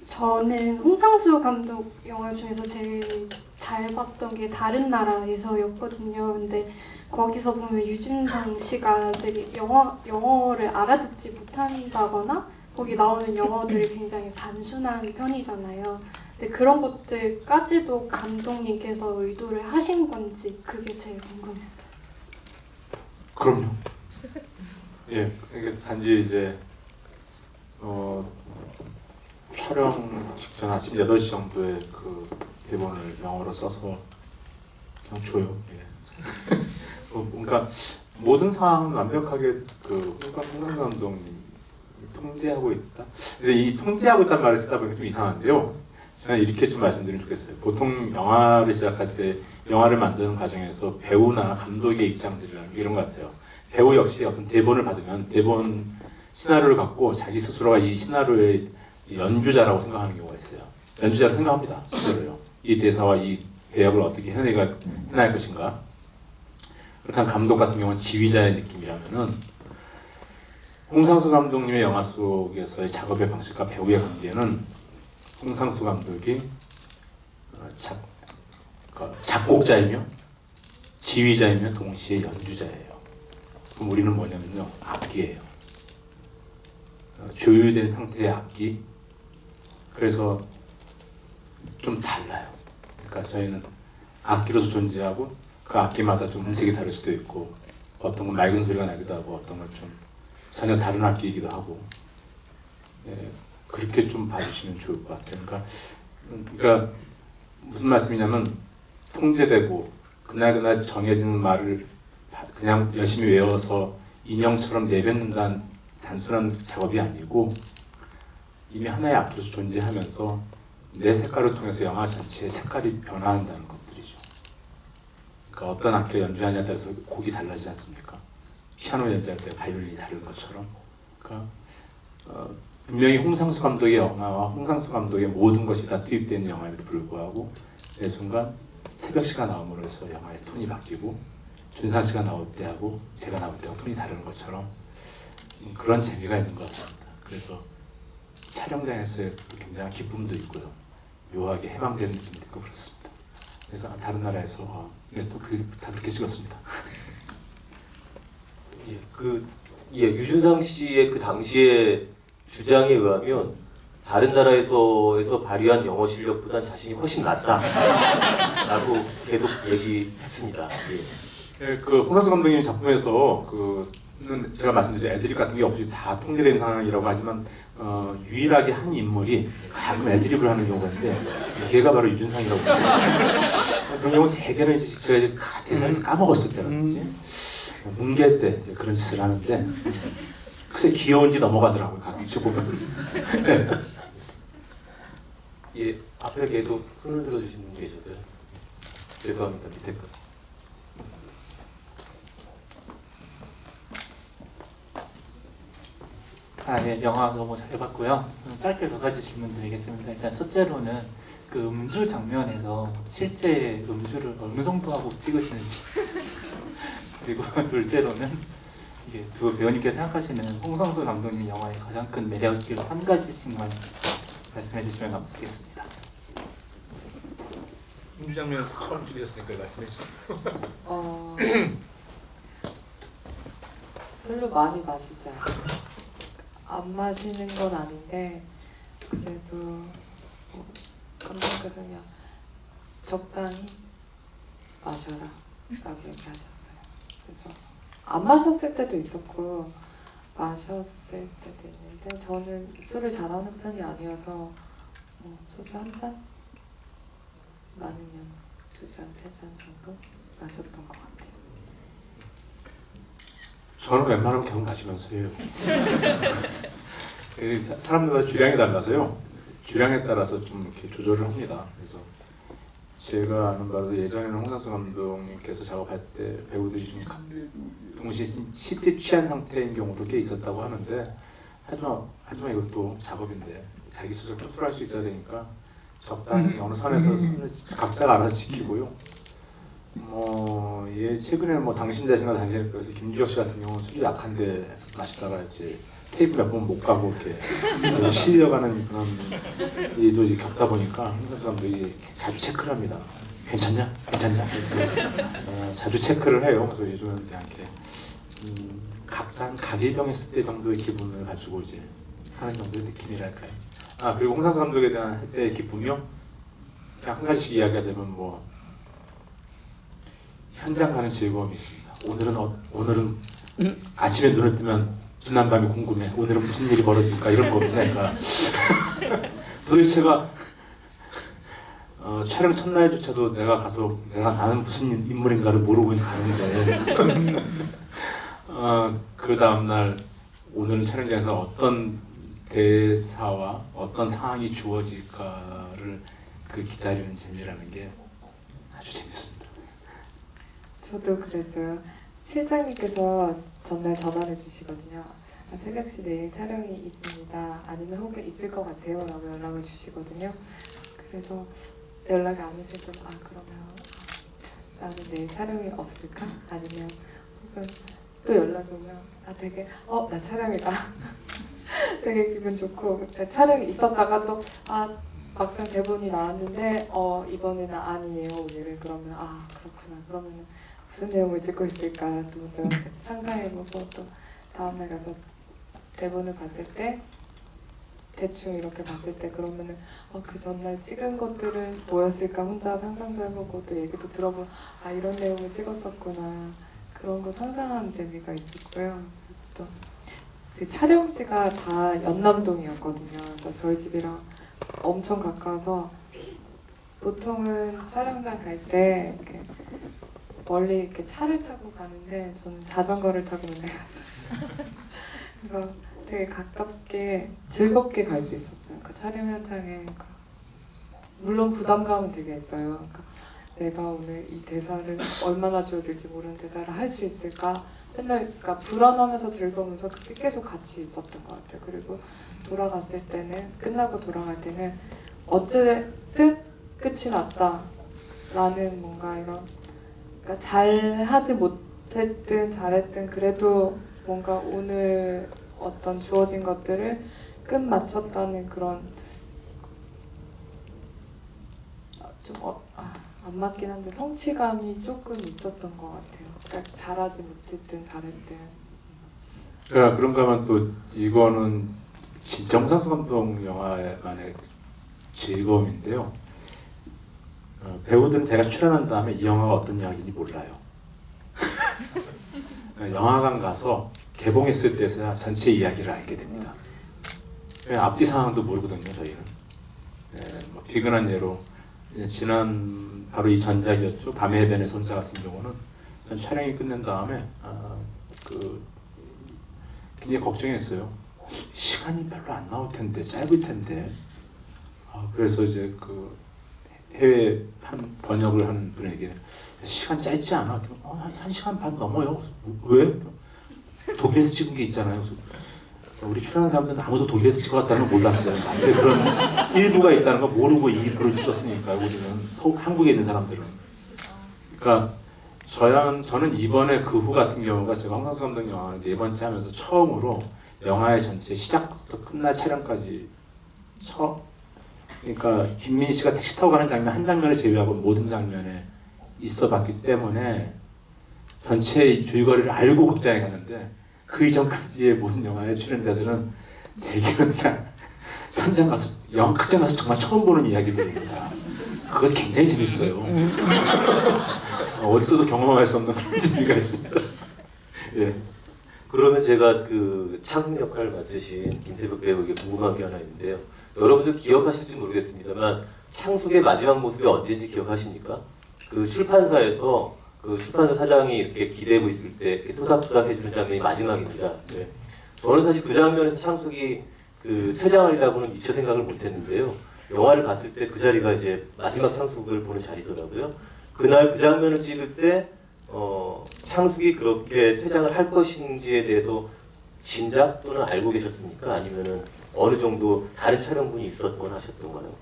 저는 홍상수 감독 영화 중에서 제일 잘 봤던 게 다른 나라에서였거든요. 근데 거기서 보면 유준상 씨가 되게 영어를 알아듣지 못한다거나 거기 나오는 영어들이 굉장히 단순한 편이잖아요. 근데 그런 것들까지도 감독님께서 의도를 하신 건지 그게 제일 궁금했어요. 그럼요. 예, 이게 단지 이제 촬영 직전 아침 8시 정도에 그 대본을 영어로 써서 그냥 줘요. 예. 그러니까 모든 상황은 완벽하게 그 홍상 감독님이 통제하고 있다. 이제 이 통제하고 있다는 말을 쓰다 보니까 좀 이상한데요. 저는 이렇게 좀 말씀드리면 좋겠어요. 보통 영화를 시작할 때 영화를 만드는 과정에서 배우나 감독의 입장들이랑 이런 것 같아요. 배우 역시 어떤 대본을 받으면 대본 시나리오를 갖고 자기 스스로가 이 시나리오의 연주자라고 생각하는 경우가 있어요. 연주자로 생각합니다. 스스로요. 이 대사와 이 배역을 어떻게 해낼 것인가. 그렇다면 감독 같은 경우는 지휘자의 느낌이라면은 홍상수 감독님의 영화 속에서의 작업의 방식과 배우의 관계는 홍상수 감독이 작곡자이며 지휘자이며 동시에 연주자예요. 그럼 우리는 뭐냐면요, 악기예요. 조율된 상태의 악기. 그래서 좀 달라요. 그러니까 저희는 악기로서 존재하고 그 악기마다 좀 음색이 다를 수도 있고 어떤 건 맑은 소리가 나기도 하고 어떤 건 좀 전혀 다른 악기이기도 하고 예, 그렇게 좀 봐주시면 좋을 것 같아요. 그러니까 무슨 말씀이냐면 통제되고 그날 정해지는 말을 그냥 열심히 외워서 인형처럼 내뱉는다는 단순한 작업이 아니고 이미 하나의 악기로서 존재하면서 내 색깔을 통해서 영화 전체의 색깔이 변화한다는 것들이죠. 그러니까 어떤 악기를 연주하냐에 따라서 곡이 달라지지 않습니까? 피아노 연주할 때 바이올린이 다른 것처럼. 그러니까 분명히 홍상수 감독의 영화와 홍상수 감독의 모든 것이 다 투입되어 있는 영화임에도 불구하고 내 순간 새벽시가 나옴으로써 영화의 톤이 바뀌고 준상씨가 나올 때하고 제가 나올 때하고 톤이 다른 것처럼 그런 재미가 있는 것 같습니다. 그래서 촬영장에서의 굉장한 기쁨도 있고요. 묘하게 해방되는 느낌도 있고 그렇습니다. 그래서 다른 나라에서 다 그렇게 찍었습니다. 유준상 씨의 그 당시의 주장에 의하면 다른 나라에서 발휘한 영어 실력보다 자신이 훨씬 낫다라고 계속 얘기했습니다. 예, 그 홍상수 감독님 작품에서 제가 말씀드린 애드립 같은 게 없이 다 통제된 상황이라고 하지만 유일하게 한 인물이 가끔 애드립을 하는 경우가 있는데 걔가 바로 유준상이라고 합니다. 그런 경우는 대개는 이제 제가 대사를 까먹었을 때라든지 뭉갤 때 이제 그런 짓을 하는데 글쎄 귀여운지 넘어가더라고요. 가끔씩 보면. 네. 예, 앞에 계속 손을 들어주신 분 계셨어요? 죄송합니다. 밑에까지. 예, 영화 너무 잘 봤고요. 짧게 몇 가지 질문 드리겠습니다. 일단 첫째로는 그 음주 장면에서 실제 음주를 어느 정도 하고 찍으시는지 그리고 둘째로는 이게 두 배우님께서 생각하시는 홍상수 감독님 영화의 가장 큰 매력을 한 가지씩만 말씀해 주시면 감사하겠습니다. 음주 장면 처음 찍으셨으니까 말씀해 주세요. 별로 많이 마시지 않아요. 안 마시는 건 아닌데 그래도 감독님께서 그냥 적당히 마셔라 라고 얘기하셨어요. 그래서 안 마셨을 때도 있었고 마셨을 때도 있는데 저는 술을 잘하는 편이 아니어서 소주 한 잔? 많으면 2잔, 3잔 정도 마셨던 것 같아요. 저는 웬만하면 계속 마시면서 해요. 사람마다 주량이 달라서요. 주량에 따라서 좀 이렇게 조절을 합니다. 그래서 제가 아는 바로 예전에는 홍상수 감독님께서 작업할 때 배우들이 좀 동시에 시체 취한 상태인 경우도 꽤 있었다고 하는데 하지만 이것도 작업인데 자기 스스로 컨트롤할 수 있어야 되니까 적당히 어느 선에서 선을 각자가 알아서 지키고요. 최근에 당신 자신과 당신의 그래서 김주혁 씨 같은 경우는 술이 약한데 마시다가 이제 테이프 몇 번 못 가고 이렇게 실려가는 그런 일도 이제 겪다 보니까 홍상수 감독이 자주 체크를 합니다. 괜찮냐? 괜찮냐? 자주 체크를 해요. 그래서 요즘은 그냥 이렇게 각자 한 가게병 했을 때 정도의 기분을 가지고 이제 하는 정도의 느낌이랄까요. 그리고 홍상수 감독에 대한 할 때의 기쁨이요. 그냥 한 가지씩 이야기하자면 현장 가는 즐거움이 있습니다. 오늘은 아침에 눈을 뜨면 지난밤이 궁금해. 오늘은 무슨 일이 벌어질까 이런 겁니다. 그러니까 도대체가 촬영 첫날조차도 내가 나는 무슨 인물인가를 모르고 가는데 그 다음날 오늘 촬영장에서 어떤 대사와 어떤 상황이 주어질까를 기다리는 재미라는 게 아주 재밌습니다. 저도 그랬어요. 실장님께서 전날 전화를 주시거든요. 새벽시 내일 촬영이 있습니다. 아니면 혹은 있을 것 같아요 라고 연락을 주시거든요. 그래서 연락이 안 오실 때 그러면 나는 내일 촬영이 없을까? 아니면 혹은 또 연락이 오면 되게 나 촬영이다. 되게 기분 좋고 그때 촬영이 있었다가 또 막상 대본이 나왔는데 이번에는 아니에요 오늘은. 그러면 그렇구나. 그러면 무슨 내용을 찍고 있을까 또 먼저 상상해보고 또 다음날 가서 대본을 봤을 때 대충 이렇게 봤을 때 그러면은 그 전날 찍은 것들은 뭐였을까 혼자 상상도 해보고 또 얘기도 들어보고 아 이런 내용을 찍었었구나 그런 거 상상하는 재미가 있었고요. 또 그 촬영지가 다 연남동이었거든요. 그래서 저희 집이랑 엄청 가까워서 보통은 촬영장 갈 때 이렇게 멀리 이렇게 차를 타고 가는데 저는 자전거를 타고 맨날 갔어요. 그래서 되게 가깝게 즐겁게 갈 수 있었어요. 그 촬영 현장에 물론 부담감은 되게 있어요. 그러니까 내가 오늘 이 대사를 얼마나 주어질지 모르는 대사를 할 수 있을까 맨날 그러니까 불안하면서 즐거우면서 그게 계속 같이 있었던 것 같아요. 그리고 돌아갔을 때는 끝나고 돌아갈 때는 어쨌든 끝이 났다라는 뭔가 이런 그러니까 잘하지 못했든 잘했든 그래도 뭔가 오늘 어떤 주어진 것들을 끝 맞췄다는 그런 좀 안 맞긴 한데 성취감이 조금 있었던 것 같아요. 그러니까 잘하지 못했든 잘했든. 그런가 하면 또 이거는 진짜 홍상수 감독 영화만의 즐거움인데요. 배우들은 제가 출연한 다음에 이 영화가 어떤 영화인지 몰라요. 영화관 가서 개봉했을 때서야 전체 이야기를 알게 됩니다. 앞뒤 상황도 모르거든요, 저희는. 뭐 비근한 예로 지난 바로 이 전작이었죠. 밤의 해변의 손자 같은 경우는 전 촬영이 끝난 다음에 굉장히 걱정했어요. 시간이 별로 안 나올 텐데, 짧을 텐데. 그래서 이제 그 해외 번역을 한 분에게 시간 짧지 않아? 1시간 반 넘어요. 왜? 독일에서 찍은 게 있잖아요. 우리 출연한 사람들은 아무도 독일에서 찍어왔다는 걸 몰랐어요. 근데 그런 일부가 있다는 걸 모르고 일부를 찍었으니까 우리는 한국에 있는 사람들은. 그러니까 저는 이번에 그 후 같은 경우가 제가 홍상수 감독 영화를 4번째 하면서 처음으로 영화의 전체 시작부터 끝날 촬영까지 그러니까 김민희 씨가 택시 타고 가는 장면 한 장면을 제외하고 모든 장면에 있어봤기 때문에 전체의 줄거리를 알고 극장에 갔는데 그 이전까지의 모든 영화의 출연자들은 대개는 그냥 현장 가서 극장 가서 정말 처음 보는 이야기들입니다. 그것이 굉장히 재밌어요. 어디서도 경험할 수 없는 그런 재미가 있습니다. 예. 그러면 제가 그 창숙 역할을 맡으신 김세벽 배우에게 궁금한 게 하나 있는데요. 여러분들 기억하실지 모르겠습니다만 창숙의 마지막 모습이 언제인지 기억하십니까? 그 출판사에서 그 출판사 사장이 이렇게 기대고 있을 때 이렇게 토닥토닥 해주는 장면이 마지막입니다. 네. 저는 사실 그 장면에서 창숙이 그 퇴장하리라고는 미처 생각을 못했는데요. 영화를 봤을 때 그 자리가 이제 마지막 창숙을 보는 자리더라고요. 그날 그 장면을 찍을 때 창숙이 그렇게 퇴장을 할 것인지에 대해서 짐작 또는 알고 계셨습니까? 아니면은 어느 정도 다른 촬영분이 있었거나 하셨던가요?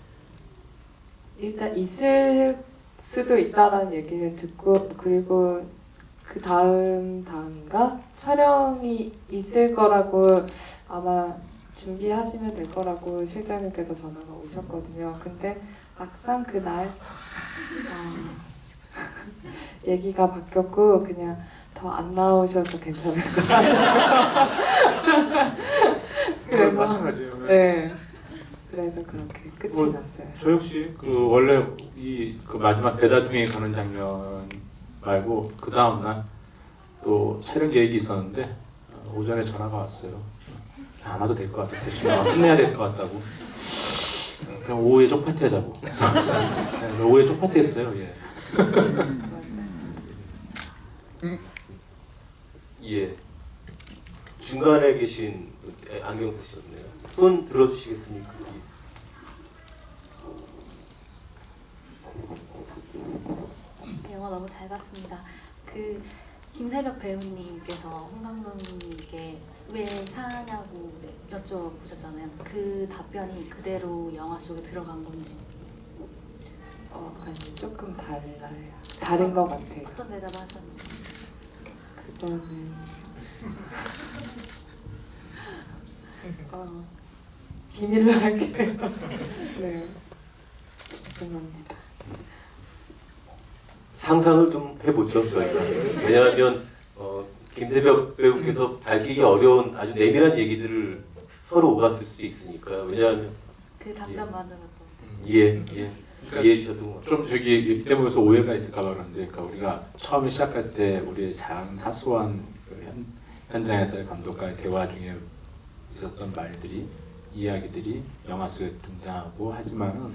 일단 있을 수도 있다라는 얘기는 듣고 그리고 그 다음인가 촬영이 있을 거라고 아마 준비하시면 될 거라고 실장님께서 전화가 오셨거든요. 근데 막상 그날 얘기가 바뀌었고 그냥 더 안 나오셔도 괜찮을 것 같아요. 그래서 마찬가지예요. 네. 그래서 그렇게 끝이 났어요. 저 역시 그 원래 그 마지막 배다중에 가는 장면 말고 그 다음 날 또 촬영 계획이 있었는데 오전에 전화가 왔어요. 안 와도 될 것 같아. 대충 끝내야 될 것 같다고. 그냥 오후에 쪽파티 하자고. 그래서 오후에 쪽파티 했어요. 예. 예. 중간에 계신 안경 쓰셨네요. 손 들어주시겠습니까? 영화 너무 잘 봤습니다. 그 김세벽 배우님께서 홍 감독님께 왜 사냐고 여쭤보셨잖아요. 그 답변이 그대로 영화 속에 들어간 건지. 아니 조금 달라요. 다른 것 같아요. 어떤 대답을 하셨는지. 그거는 비밀로 할게요. 네. 죄송합니다. 상상을 좀 해보죠, 저희가. 왜냐하면 김세벽 배우께서 밝히기 어려운 아주 내밀한 얘기들을 서로 오갔을 수도 있으니까요. 왜냐하면 그 답변만으로도 이해해 주셔서 고맙습니다. 좀 저기 이 때문에서 오해가 있을까봐 그런데, 그러니까 우리가 처음에 시작할 때 우리의 작은 사소한 그 현장에서의 감독과의 대화 중에 있었던 말들이, 이야기들이 영화 속에 등장하고 하지만은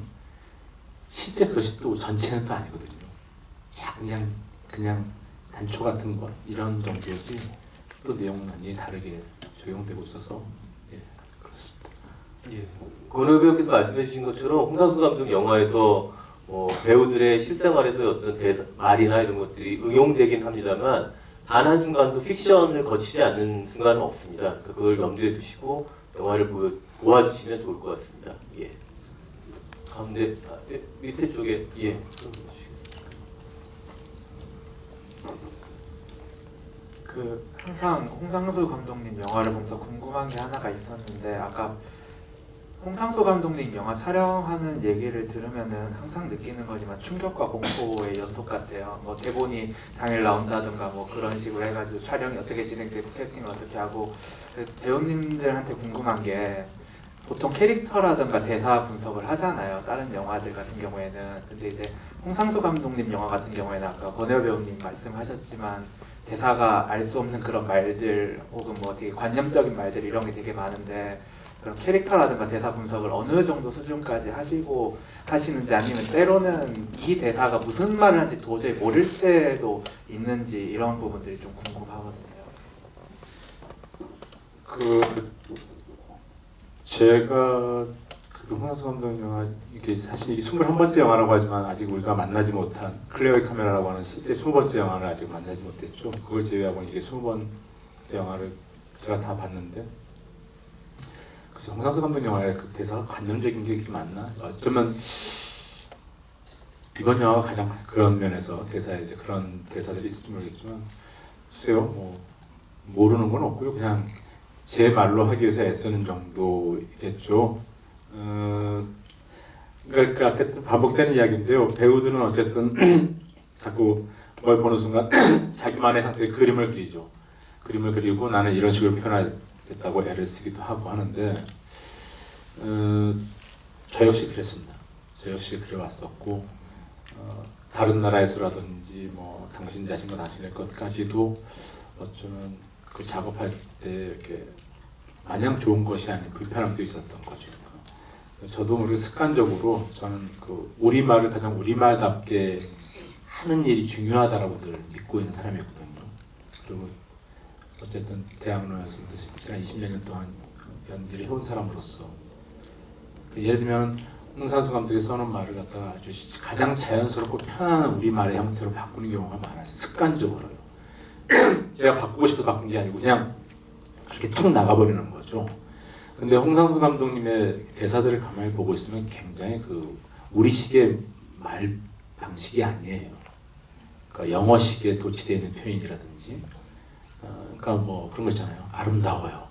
실제 그것이 또 전체는 또 아니거든요. 그냥 단초 같은 것 이런 정도지 또 내용은 완전히 다르게 적용되고 있어서 그렇습니다. 예. 권호 배우께서 말씀해 주신 것처럼 홍상수 감독 영화에서 배우들의 실생활에서의 어떤 말이나 이런 것들이 응용되긴 합니다만 단 한순간도 픽션을 거치지 않는 순간은 없습니다. 그러니까 그걸 염두에 두시고 영화를 보아주시면 좋을 것 같습니다. 예. 가운데 밑에 쪽에 좀 해주시겠습니다. 그 항상 홍상수 감독님 영화를 보면서 궁금한 게 하나가 있었는데, 아까 홍상수 감독님 영화 촬영하는 얘기를 들으면은 항상 느끼는 거지만 충격과 공포의 연속 같아요. 뭐 대본이 당일 나온다든가 뭐 그런 식으로 해가지고 촬영이 어떻게 진행되고 캐스팅을 어떻게 하고. 배우님들한테 궁금한 게, 보통 캐릭터라든가 대사 분석을 하잖아요, 다른 영화들 같은 경우에는. 근데 이제 홍상수 감독님 영화 같은 경우에는 아까 권혜호 배우님 말씀하셨지만 대사가 알 수 없는 그런 말들 혹은 뭐 되게 관념적인 말들 이런 게 되게 많은데, 그런 캐릭터라든가 대사 분석을 어느 정도 수준까지 하시는지, 아니면 때로는 이 대사가 무슨 말을 하는지 도저히 모를 때도 있는지, 이런 부분들이 좀 궁금하거든요. 제가 그 홍상수 감독 영화, 이게 사실 이게 21번째 영화라고 하지만 아직 우리가 만나지 못한 클레어의 카메라라고 하는 실제 20번째 영화를 아직 만나지 못했죠. 그걸 제외하고는 이게 20번째 영화를 제가 다 봤는데, 그래서 홍상수 감독 영화의 그 대사가 관념적인 게 이렇게 많나? 어쩌면 이번 영화가 가장 그런 면에서 대사에 이제 그런 대사들이 있을지 모르겠지만, 글쎄요, 뭐 모르는 건 없고요. 그냥 제 말로 하기 위해서 애쓰는 정도겠죠. 그러니까 아까 좀 반복되는 이야기인데요. 배우들은 어쨌든 자꾸 뭘 보는 순간 자기만의 상태의 그림을 그리죠. 그림을 그리고 나는 이런 식으로 표현하겠다고 애를 쓰기도 하고 하는데, 저 역시 그랬습니다. 저 역시 그려왔었고, 다른 나라에서라든지 뭐 당신 자신과 당신의 것까지도 어쩌면 그 작업할 때 이렇게 마냥 좋은 것이 아닌 불편함도 있었던 거죠. 저도 모르게 습관적으로 저는 그 우리말을 가장 우리말답게 하는 일이 중요하다라고 늘 믿고 있는 사람이었거든요. 그리고 어쨌든 대학로에서부터 지난 20여 년 동안 연기를 해온 사람으로서, 예를 들면 홍상수 감독이 써놓은 말을 갖다가 아주 가장 자연스럽고 편안한 우리말의 형태로 바꾸는 경우가 많아요. 습관적으로요. 제가 바꾸고 싶어서 바꾼 게 아니고 그냥 그렇게 툭 나가버리는 거죠. 근데 홍상수 감독님의 대사들을 가만히 보고 있으면 굉장히 그 우리식의 말 방식이 아니에요. 그러니까 영어식에 도취되어 있는 표현이라든지, 그러니까 뭐 그런 거 있잖아요. 아름다워요.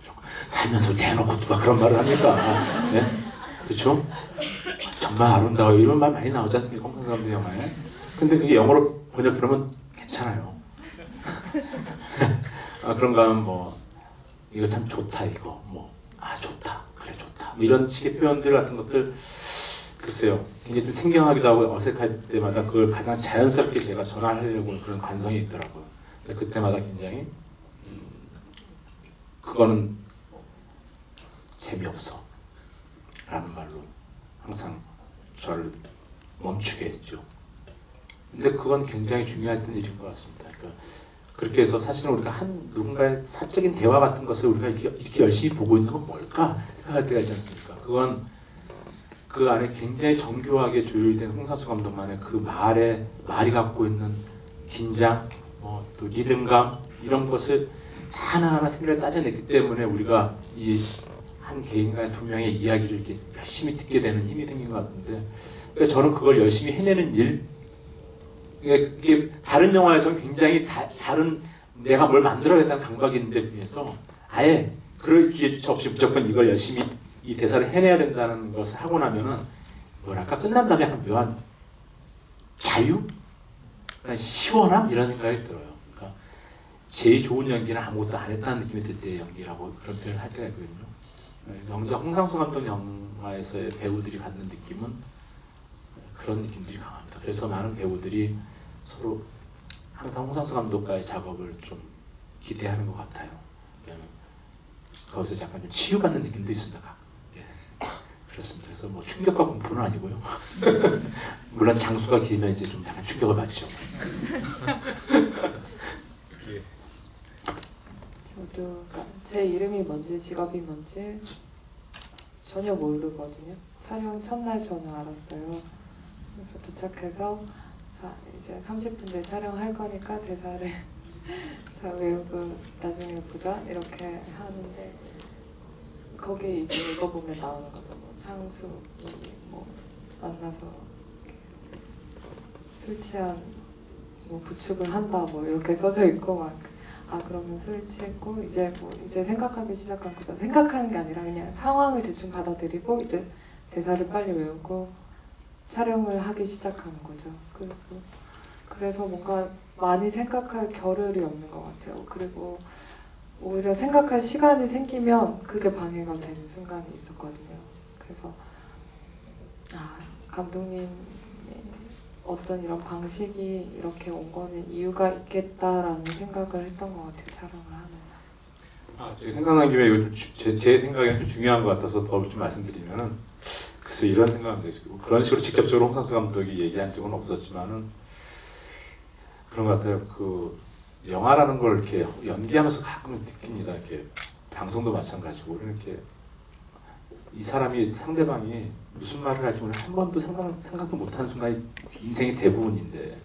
살면서 대놓고 누가 그런 말을 합니까? 네? 그렇죠? 정말 아름다워요. 이런 말 많이 나오지 않습니까? 홍상수 감독 영화에. 근데 그게 영어로 번역하면 괜찮아요. 그런가 하면 뭐 이거 참 좋다, 이거 뭐 좋다, 그래 좋다, 뭐 이런 식의 표현들 같은 것들, 글쎄요, 굉장히 좀 생경하기도 하고 어색할 때마다 그걸 가장 자연스럽게 제가 전환하려고 하는 그런 관성이 있더라고요. 근데 그때마다 굉장히 그거는 재미없어 라는 말로 항상 저를 멈추게 했죠. 근데 그건 굉장히 중요했던 일인 것 같습니다. 그러니까 그렇게 해서 사실은 우리가 누군가의 사적인 대화 같은 것을 우리가 이렇게 열심히 보고 있는 건 뭘까 생각할 때가 있지 않습니까? 그건 그 안에 굉장히 정교하게 조율된 홍상수 감독만의 그 말이 갖고 있는 긴장, 또 리듬감, 이런 것을 하나하나 생각을 따져냈기 때문에 우리가 이 한 개인과 두 명의 이야기를 이렇게 열심히 듣게 되는 힘이 생긴 것 같은데, 그러니까 저는 그걸 열심히 해내는 일, 이게 다른 영화에서는 굉장히 다른 내가 뭘 만들어야겠다는 강박이 있는데 비해서 아예 그럴 기회조차 없이 무조건 이걸 열심히 이 대사를 해내야 된다는 것을 하고 나면은 뭐랄까 끝난 다음에 약간 묘한 자유? 시원함? 이런 생각이 들어요. 그러니까 제일 좋은 연기는 아무것도 안 했다는 느낌이 들 때의 연기라고 그런 표현을 할 때가 있거든요. 영자 홍상수 감독 영화에서의 배우들이 갖는 느낌은 그런 느낌들이 강합니다. 그래서 많은 배우들이 서로 항상 홍상수 감독과의 작업을 좀 기대하는 것 같아요. 왜냐하면 거기서 약간 좀 치유받는 느낌도 있습니다. 예. 그렇습니다. 그래서 뭐 충격과 공포는 아니고요. 물론 장수가 길면 이제 좀 약간 충격을 받죠. 저도 그러니까 제 이름이 뭔지 직업이 뭔지 전혀 모르거든요. 촬영 첫날 저는 알았어요. 그래서 도착해서 자, 이제 30분 뒤에 촬영할 거니까 대사를 자 외우고 나중에 보자 이렇게 하는데 거기 이제 읽어보면 나오는 거죠. 뭐 창수 뭐 만나서 술 취한 뭐 부축을 한다 뭐 이렇게 써져 있고 막 아 그러면 술 취했고 이제 뭐 이제 생각하기 시작한 거죠. 생각하는 게 아니라 그냥 상황을 대충 받아들이고 이제 대사를 빨리 외우고 촬영을 하기 시작하는 거죠. 그래서 뭔가 많이 생각할 겨를이 없는 것 같아요. 그리고 오히려 생각할 시간이 생기면 그게 방해가 되는 순간이 있었거든요. 그래서 감독님의 어떤 이런 방식이 이렇게 온 거는 이유가 있겠다라는 생각을 했던 것 같아요. 촬영을 하면서. 제가 생각난 김에 이거 제 생각에는 좀 중요한 것 같아서 더 좀 말씀드리면은 글쎄 이런 생각입니다. 그런 식으로 직접적으로 홍상수 감독이 얘기한 적은 없었지만은 그런 것 같아요. 그 영화라는 걸 이렇게 연기하면서 가끔 느낍니다. 이렇게 방송도 마찬가지고 이렇게 이 사람이 상대방이 무슨 말을 할지 오늘 한 번도 생각도 못하는 순간이 인생의 대부분인데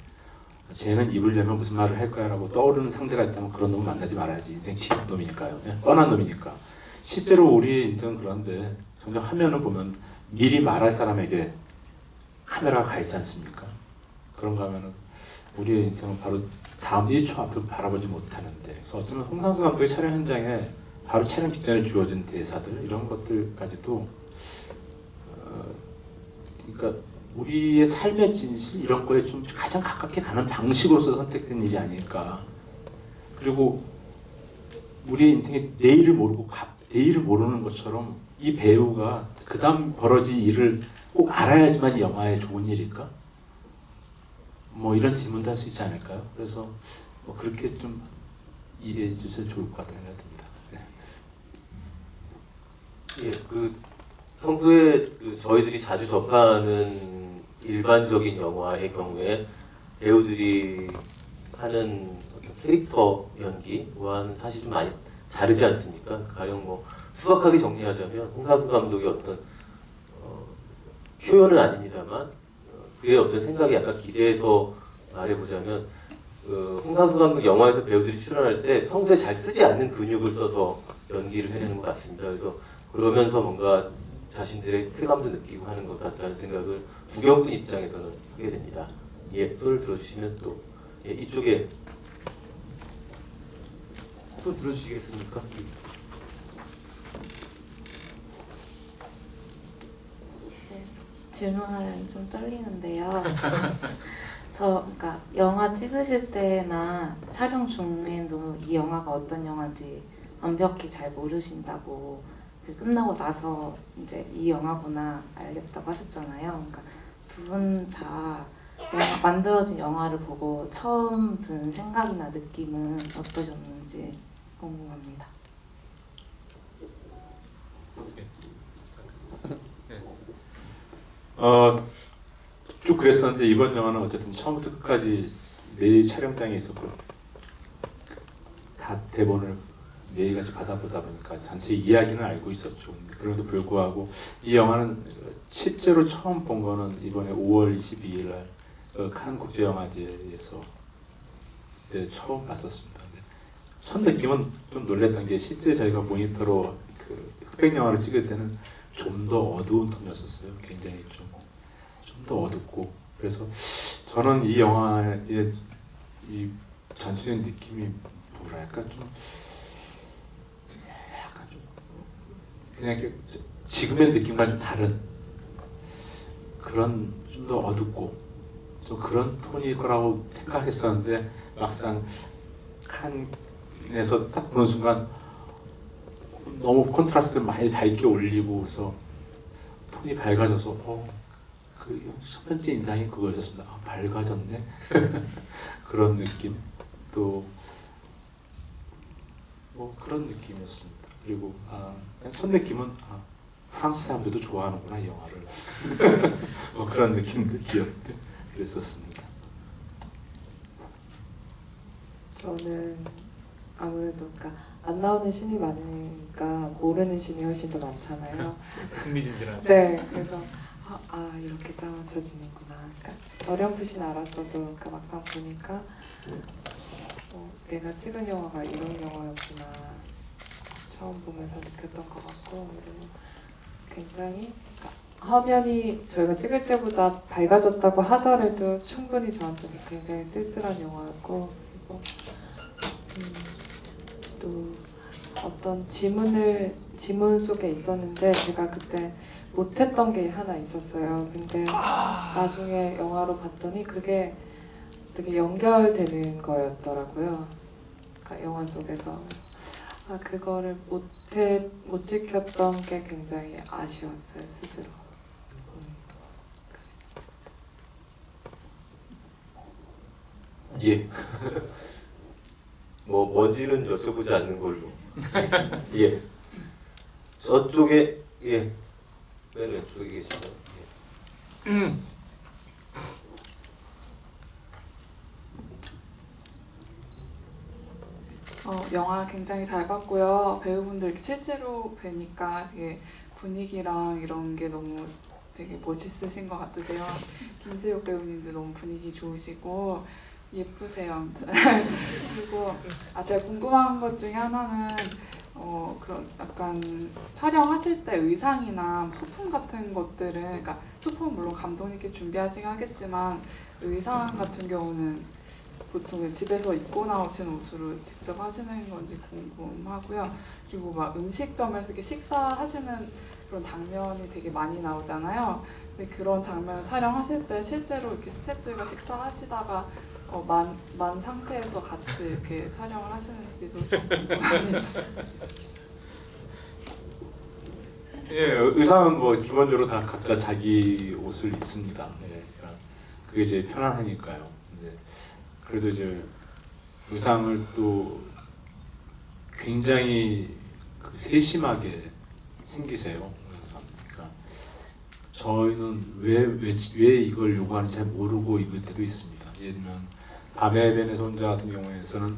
쟤는 입으려면 무슨 말을 할 거야라고 떠오르는 상대가 있다면 그런 놈을 만나지 말아야지. 인생 치는 놈이니까요. 예? 뻔한 놈이니까. 실제로 우리의 인생은 그런데 점점 화면을 보면 미리 말할 사람에게 카메라가 가 있지 않습니까? 그런가 하면은 우리의 인생은 바로 다음 1초 앞을 바라보지 못하는데 그래서 어쩌면 홍상수 감독의 촬영 현장에 바로 촬영 직전에 주어진 대사들 이런 것들까지도 그러니까 우리의 삶의 진실 이런 거에 좀 가장 가깝게 가는 방식으로서 선택된 일이 아닐까. 그리고 우리의 인생의 내일을 모르고 내일을 모르는 것처럼 이 배우가 그 다음 벌어질 일을 꼭 알아야지만 이 영화에 좋은 일일까? 뭐 이런 질문도 할 수 있지 않을까요? 그래서 뭐 그렇게 좀 이해해 주셔도 좋을 것 같다는 생각이 듭니다. 네. 예, 평소에 저희들이 자주 접하는 일반적인 영화의 경우에 배우들이 하는 어떤 캐릭터 연기와는 사실 좀 많이 다르지 않습니까? 가령 뭐 수박하게 정리하자면 홍상수 감독의 어떤 표현은 아닙니다만 그의 어떤 생각이 약간 기대해서 말해보자면 홍상수 감독 영화에서 배우들이 출연할 때 평소에 잘 쓰지 않는 근육을 써서 연기를 해내는 것 같습니다. 그래서 그러면서 뭔가 자신들의 쾌감도 느끼고 하는 것 같다는 생각을 구경꾼 입장에서는 하게 됩니다. 예, 손을 들어주시면 또 예, 이쪽에 손 들어주시겠습니까? 네, 질문하려면 좀 떨리는데요. 그러니까 영화 찍으실 때나 촬영 중에도 이 영화가 어떤 영화인지 완벽히 잘 모르신다고 끝나고 나서 이제 이 영화구나 알겠다고 하셨잖아요. 그러니까 두 분 다 만들어진 영화를 보고 처음 든 생각이나 느낌은 어떠셨는지 궁금합니다. 쭉 그랬었는데 이번 영화는 어쨌든 처음부터 끝까지 매일 촬영장에 있었고 다 대본을 매일같이 받아보다 보니까 전체 이야기는 알고 있었죠. 그럼에도 불구하고 이 영화는 실제로 처음 본 거는 이번에 5월 22일 날 칸 국제영화제에서 그때 처음 봤었습니다. 첫 느낌은 좀 놀랐던 게 실제 저희가 모니터로 흑백 영화를 찍을 때는 좀 더 어두운 톤이었었어요. 굉장히 좀 더 어둡고 그래서 저는 이 영화의 이 전체적인 느낌이 뭐랄까 좀 약간 좀 그냥 이렇게 지금의 느낌과 좀 다른 그런 좀 더 어둡고 좀 그런 톤일 거라고 생각했었는데 막상 칸에서 딱 보는 순간 너무 컨트라스트를 많이 밝게 올리고서 톤이 밝아져서 그 첫 번째 인상이 그거였습니다. 아, 밝아졌네. 그런 느낌. 또 뭐 그런 느낌이었습니다. 그리고 그냥 첫 느낌은 프랑스 사람들도 좋아하는구나 이 영화를. 뭐 그런 느낌도 기억도 그랬었습니다. 저는 아무래도 그러니까 안 나오는 신이 많으니까 모르는 신이 훨씬 더 많잖아요. 흥미진진한. 네, 그래서 이렇게 짜맞춰지는구나. 그러니까 어렴풋이 알았어도 그러니까 막상 보니까 내가 찍은 영화가 이런 영화였구나 처음 보면서 느꼈던 것 같고, 그리고 굉장히 화면이 저희가 찍을 때보다 밝아졌다고 하더라도 충분히 저한테는 굉장히 쓸쓸한 영화였고, 그리고 또 어떤 지문 속에 있었는데 제가 그때 못했던 게 하나 있었어요. 근데 나중에 영화로 봤더니 그게 되게 연결되는 거였더라고요. 그러니까 영화 속에서 그거를 못 지켰던 게 굉장히 아쉬웠어요, 스스로. 예. 뭐 뭔지는 여쭤보지 않는 걸로. 예. 저쪽에 맨 왼쪽에 계시죠. 예. 영화 굉장히 잘 봤고요. 배우분들 이렇게 실제로 뵈니까 되게 분위기랑 이런 게 너무 되게 멋있으신 것 같으세요. 김세욱 배우님도 너무 분위기 좋으시고 예쁘세요. 아무튼. 그리고 제가 궁금한 것 중에 하나는 그런 약간 촬영하실 때 의상이나 소품 같은 것들은, 그러니까 소품은 물론 감독님께 준비하시긴 하겠지만 의상 같은 경우는 보통 집에서 입고 나오신 옷으로 직접 하시는 건지 궁금하고요. 그리고 막 음식점에서 이렇게 식사하시는 그런 장면이 되게 많이 나오잖아요. 근데 그런 장면을 촬영하실 때 실제로 이렇게 스태프들과 식사하시다가 만 상태에서 같이 이렇게 촬영을 하시는지도 좀 궁금합니다. 예, 의상은 뭐 기본적으로 다 각자 자기 옷을 입습니다. 예, 그러니까 그게 제일 편안하니까요. 근데 그래도 이제 의상을 또 굉장히 세심하게 챙기세요. 그러니까 저희는 왜 이걸 요구하는지 잘 모르고 입을 때도 있습니다. 예를 들면 밤의 벤의 손자 같은 경우에서는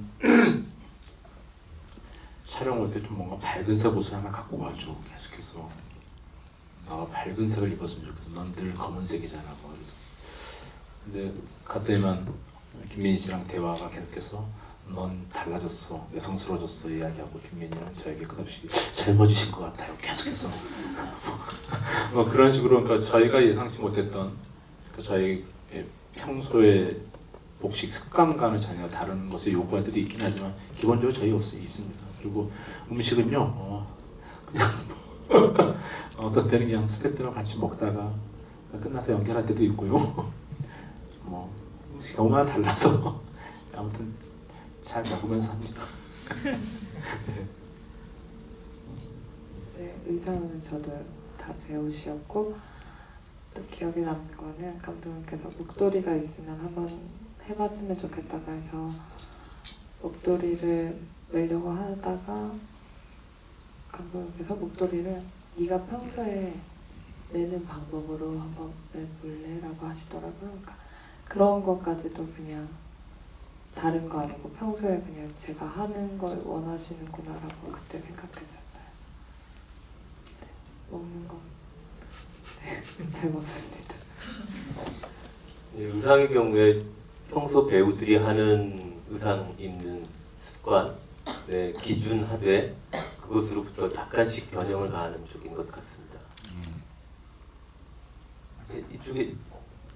촬영 올 때 좀 뭔가 밝은색 옷을 하나 갖고 와줘. 계속해서 나가 밝은 색을 입었으면 좋겠어. 넌 늘 검은색이잖아. 그래서 근데 그때만 김민희 씨랑 대화가 계속해서 넌 달라졌어, 여성스러워졌어 이야기하고 김민희는 저에게 끝없이 젊어지신 것 같아요. 계속해서 뭐 그런 식으로 그러니까 저희가 예상치 못했던 저희 평소에 복식 습관과는 전혀 다른 것의 요구들이 있긴 하지만 기본적으로 저희 옷을 입습니다. 그리고 음식은요 그냥 어떤 때는 그냥 스태프들과 같이 먹다가 끝나서 연결할 때도 있고요. 뭐 경우마다 달라서 아무튼 잘 먹으면서 합니다. 네, 의상은 저도 다 제 옷이었고, 또 기억에 남는 거는 감독님께서 목도리가 있으면 한번 해봤으면 좋겠다고 해서 목도리를 매려고 하다가 감독님께서 목도리를 네가 평소에 매는 방법으로 한번 매볼래라고 하시더라고요. 그러니까 그런 것까지도 그냥 다른 거 아니고 평소에 그냥 제가 하는 걸 원하시는구나라고 그때 생각했었어요. 네, 먹는 거 잘 먹습니다. 의상의 경우에 평소 배우들이 하는 의상 입는 습관, 기준하되 그것으로부터 약간씩 변형을 가하는 쪽인 것 같습니다. 이쪽에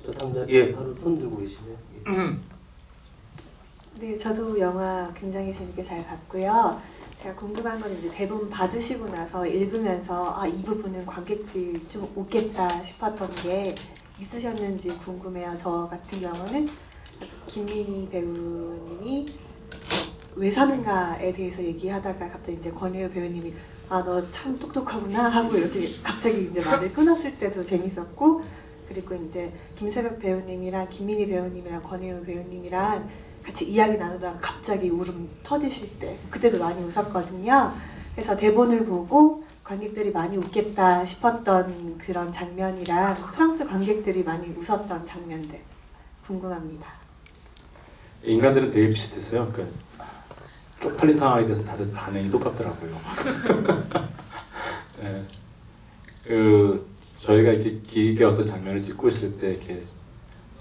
저 상당 바로 손 들고 계시네요. 네, 저도 영화 굉장히 재밌게 잘 봤고요. 제가 궁금한 건 이제 대본 받으시고 나서 읽으면서 이 부분은 관객들이 좀 웃겠다 싶었던 게 있으셨는지 궁금해요. 저 같은 경우는 김민희 배우님이 왜 사는가에 대해서 얘기하다가 갑자기 이제 권혜우 배우님이 아 너 참 똑똑하구나 하고 이렇게 갑자기 이제 말을 끊었을 때도 재밌었고, 그리고 이제 김새벽 배우님이랑 김민희 배우님이랑 권혜우 배우님이랑 같이 이야기 나누다가 갑자기 울음 터지실 때 그때도 많이 웃었거든요. 그래서 대본을 보고 관객들이 많이 웃겠다 싶었던 그런 장면이랑 프랑스 관객들이 많이 웃었던 장면들 궁금합니다. 인간들은 되게 비슷했어요. 그러니까 쪽팔린 상황에 대해서 다들 반응이 똑같더라고요. 네. 저희가 이렇게 길게 어떤 장면을 찍고 있을 때 이렇게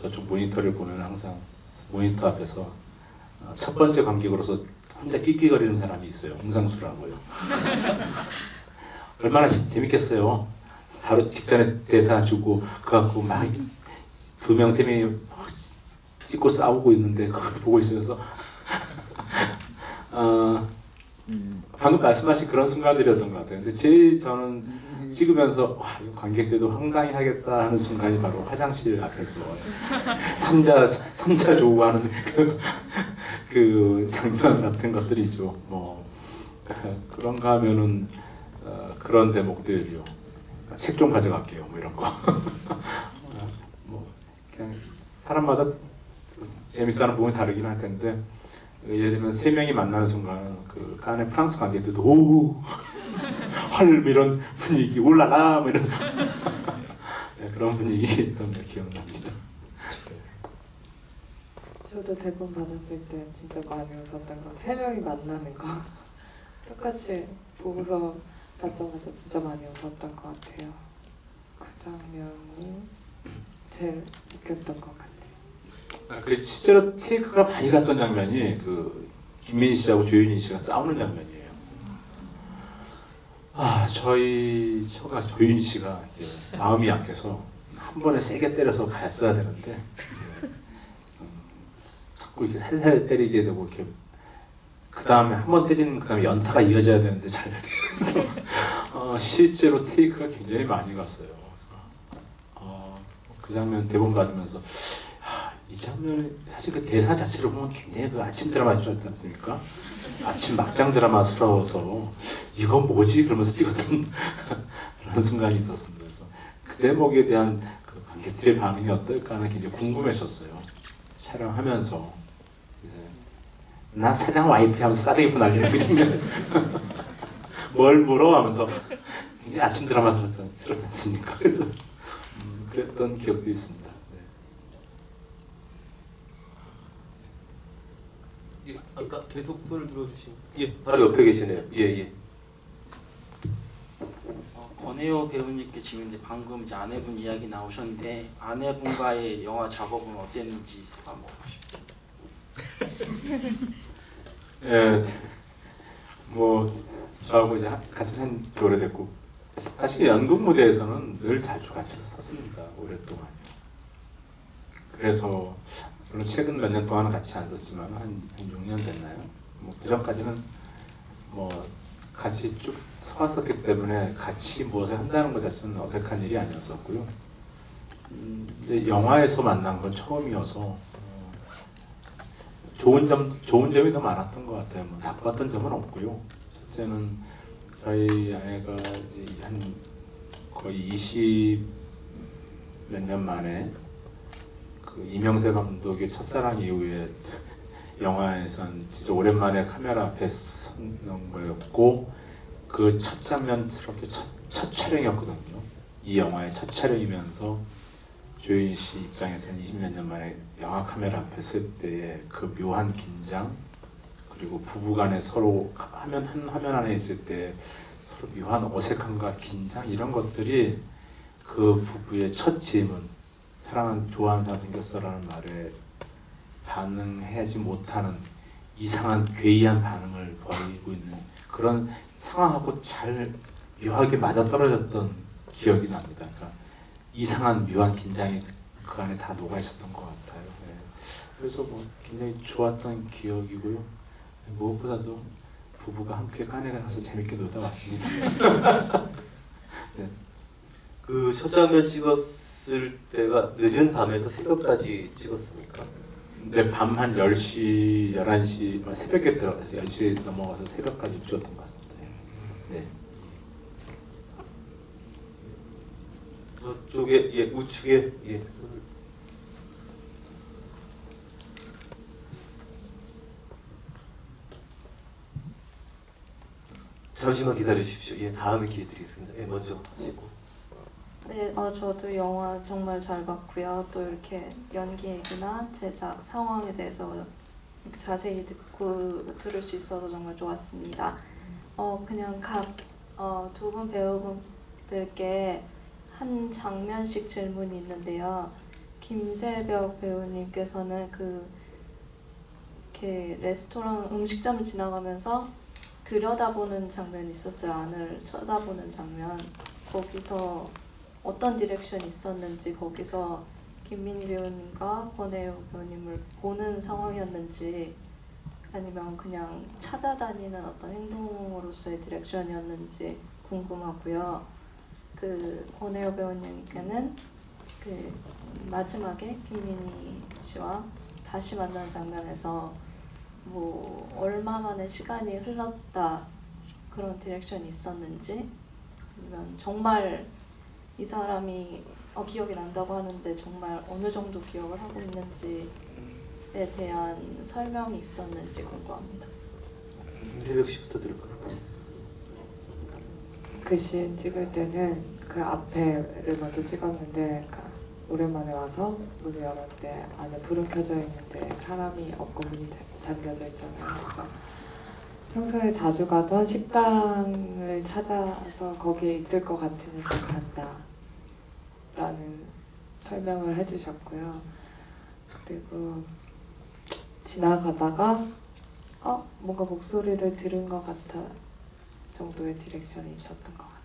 저쪽 모니터를 보면 항상 모니터 앞에서 첫 번째 관객으로서 혼자 낄낄거리는 사람이 있어요. 홍상수라고요. 얼마나 재밌겠어요. 바로 직전에 대사 주고 그거 갖고 막 2명, 3명이 찍고 싸우고 있는데 그걸 보고 있으면서 방금 말씀하신 그런 순간들이었던 것 같아요. 근데 저는 찍으면서 와, 이 관객들도 황당히 하겠다 하는 순간이 바로 화장실 앞에서 삼자 조우하는 그 장면 같은 것들이죠. 뭐 그런가 하면은 그런 대목들이요. 책 좀 가져갈게요. 뭐 이런 거. 뭐 그냥 사람마다 재밌어하는 부분이 다르긴 할 텐데. 예를 들면 3명이 만나는 순간 그 칸의 프랑스 관객들도 오 헐 이런 분위기 올라라 뭐 이러면서 네, 그런 분위기였던 게 기억납니다. 저도 대본 받았을 때 진짜 많이 웃었던 거 3명이 만나는 거 똑같이 보고서 받자마자 진짜 많이 웃었던 것 같아요. 그 장면이 제일 웃겼던 것 같아요. 그 실제로 테이크가 많이 갔던 장면이 그 김민희 씨하고 조윤희 씨가 싸우는 장면이에요. 저희 처가 조윤희 씨가 이제 마음이 약해서 한 번에 세게 때려서 갔어야 되는데 자꾸 이렇게 살살 때리게 되고 이렇게 그 다음에 한 번 때리는 그 다음에 연타가 이어져야 되는데 잘 돼서 실제로 테이크가 굉장히 많이 갔어요. 그 장면 대본 받으면서. 이 장면 사실 그 대사 자체를 보면 굉장히 그 아침 드라마스럽지 않습니까? 아침 막장 드라마스러워서 이건 뭐지? 그러면서 찍었던 그런 순간이 있었습니다. 그래서 그 대목에 대한 그 관객들의 반응이 어떨까 하는 굉장히 궁금했었어요. 촬영하면서 난 사장 와이프 하면서 싸대기 날리는 그 장면 뭘 물어? 하면서 굉장히 아침 드라마스럽지 않습니까? 그래서 그랬던 기억도 있습니다. 아까 계속 손을 들어주신 바로 옆에 계시네요. 예. 권혜호 배우님께 질문인데 방금 이제 아내분 이야기 나오셨는데 아내분과의 영화 작업은 어땠는지 소감 먹고 싶습니다. 예, 뭐 저하고 이제 같이 산 지 오래됐고 사실 연극 무대에서는 늘 자주 같이 섰습니다. 오랫동안. 그래서 물론 최근 몇 년 동안은 같이 안 썼지만 한 6년 됐나요? 뭐 그전까지는 뭐 같이 쭉 서왔었기 때문에 같이 무엇을 한다는 것 자체는 어색한 일이 아니었었고요. 근데 영화에서 만난 건 처음이어서 좋은 점이 더 많았던 것 같아요. 뭐 나빴던 점은 없고요. 첫째는 저희 아내가 이제 한 거의 20 몇 년 만에 그 이명세 감독의 첫사랑 이후에 영화에선 진짜 오랜만에 카메라 앞에 서는 거였고 그 첫 장면스럽게 첫 촬영이었거든요. 이 영화의 첫 촬영이면서 조윤희 씨 입장에서는 20몇 년 만에 영화 카메라 앞에 설 때의 그 묘한 긴장 그리고 부부간에 서로 한 화면 안에 있을 때 서로 묘한 어색함과 긴장 이런 것들이 그 부부의 첫 질문 사랑하는 좋아하는 사람 생겼어라는 말에 반응하지 못하는 이상한 괴이한 반응을 보이고 있는 그런 상황하고 잘 묘하게 맞아떨어졌던 기억이 납니다. 그러니까 이상한 묘한 긴장이 그 안에 다 녹아 있었던 것 같아요. 네. 그래서 뭐 굉장히 좋았던 기억이고요. 무엇보다도 부부가 함께 칸에 가서 재밌게 놀다 왔습니다. 네. 그 첫 장면 찍었을 때가 늦은 밤에서 새벽까지 찍었습니까? 근데 밤 한 10시, 11시 새벽에 들어가서 10시에 넘어가서 새벽까지 찍었던 것 같습니다. 네. 그쪽에 예 우측에 예 손을 잠시만 기다리십시오. 예 다음에 기회 드리겠습니다. 예 먼저 하시고. 네, 저도 영화 정말 잘 봤고요. 또 이렇게 연기 얘기나 제작 상황에 대해서 이렇게 자세히 들을 수 있어서 정말 좋았습니다. 그냥 두 분 배우분들께 한 장면씩 질문이 있는데요. 김세벽 배우님께서는 이렇게 레스토랑 음식점을 지나가면서 들여다보는 장면이 있었어요. 안을 쳐다보는 장면. 거기서 어떤 디렉션이 있었는지, 거기서 김민희 배우님과 권혜요 배우님을 보는 상황이었는지, 아니면 그냥 찾아다니는 어떤 행동으로서의 디렉션이었는지 궁금하고요. 권혜요 배우님께는 마지막에 김민희 씨와 다시 만나는 장면에서 뭐 얼마 만에 시간이 흘렀다 그런 디렉션이 있었는지, 아니면 정말 이 사람이 기억이 난다고 하는데 정말 어느 정도 기억을 하고 있는지에 대한 설명이 있었는지 궁금합니다. 김세벽 씨부터 들을까요? 그 씬 찍을 때는 그 앞에를 먼저 찍었는데 오랜만에 와서 문을 열었는데 안에 불은 켜져 있는데 사람이 없고 문이 잠겨져 있잖아요. 그래서 평소에 자주 가던 식당을 찾아서 거기에 있을 것 같으니까 간다 라는 설명을 해주셨고요. 그리고 지나가다가 뭔가 목소리를 들은 것 같아 정도의 디렉션이 있었던 것 같아요.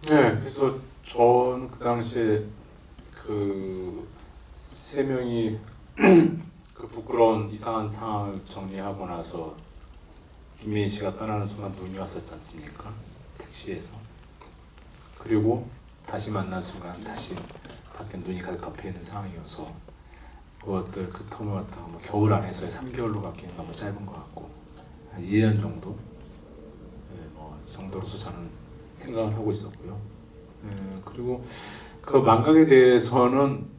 네, 그래서 저는 그 당시에 세 명이 그 부끄러운 이상한 상황을 정리하고 나서 김민희 씨가 떠나는 순간 눈이 왔었지 않습니까? 택시에서. 그리고 다시 만난 순간 다시 밖에 눈이 가득 덮여 있는 상황이어서 그것들 그 텀을 갖다가 뭐 겨울 안에서의 3개월로 갖기는 너무 짧은 것 같고 한 2년 정도 정도로서 저는 생각을 하고 있었고요. 그리고 그 망각에 대해서는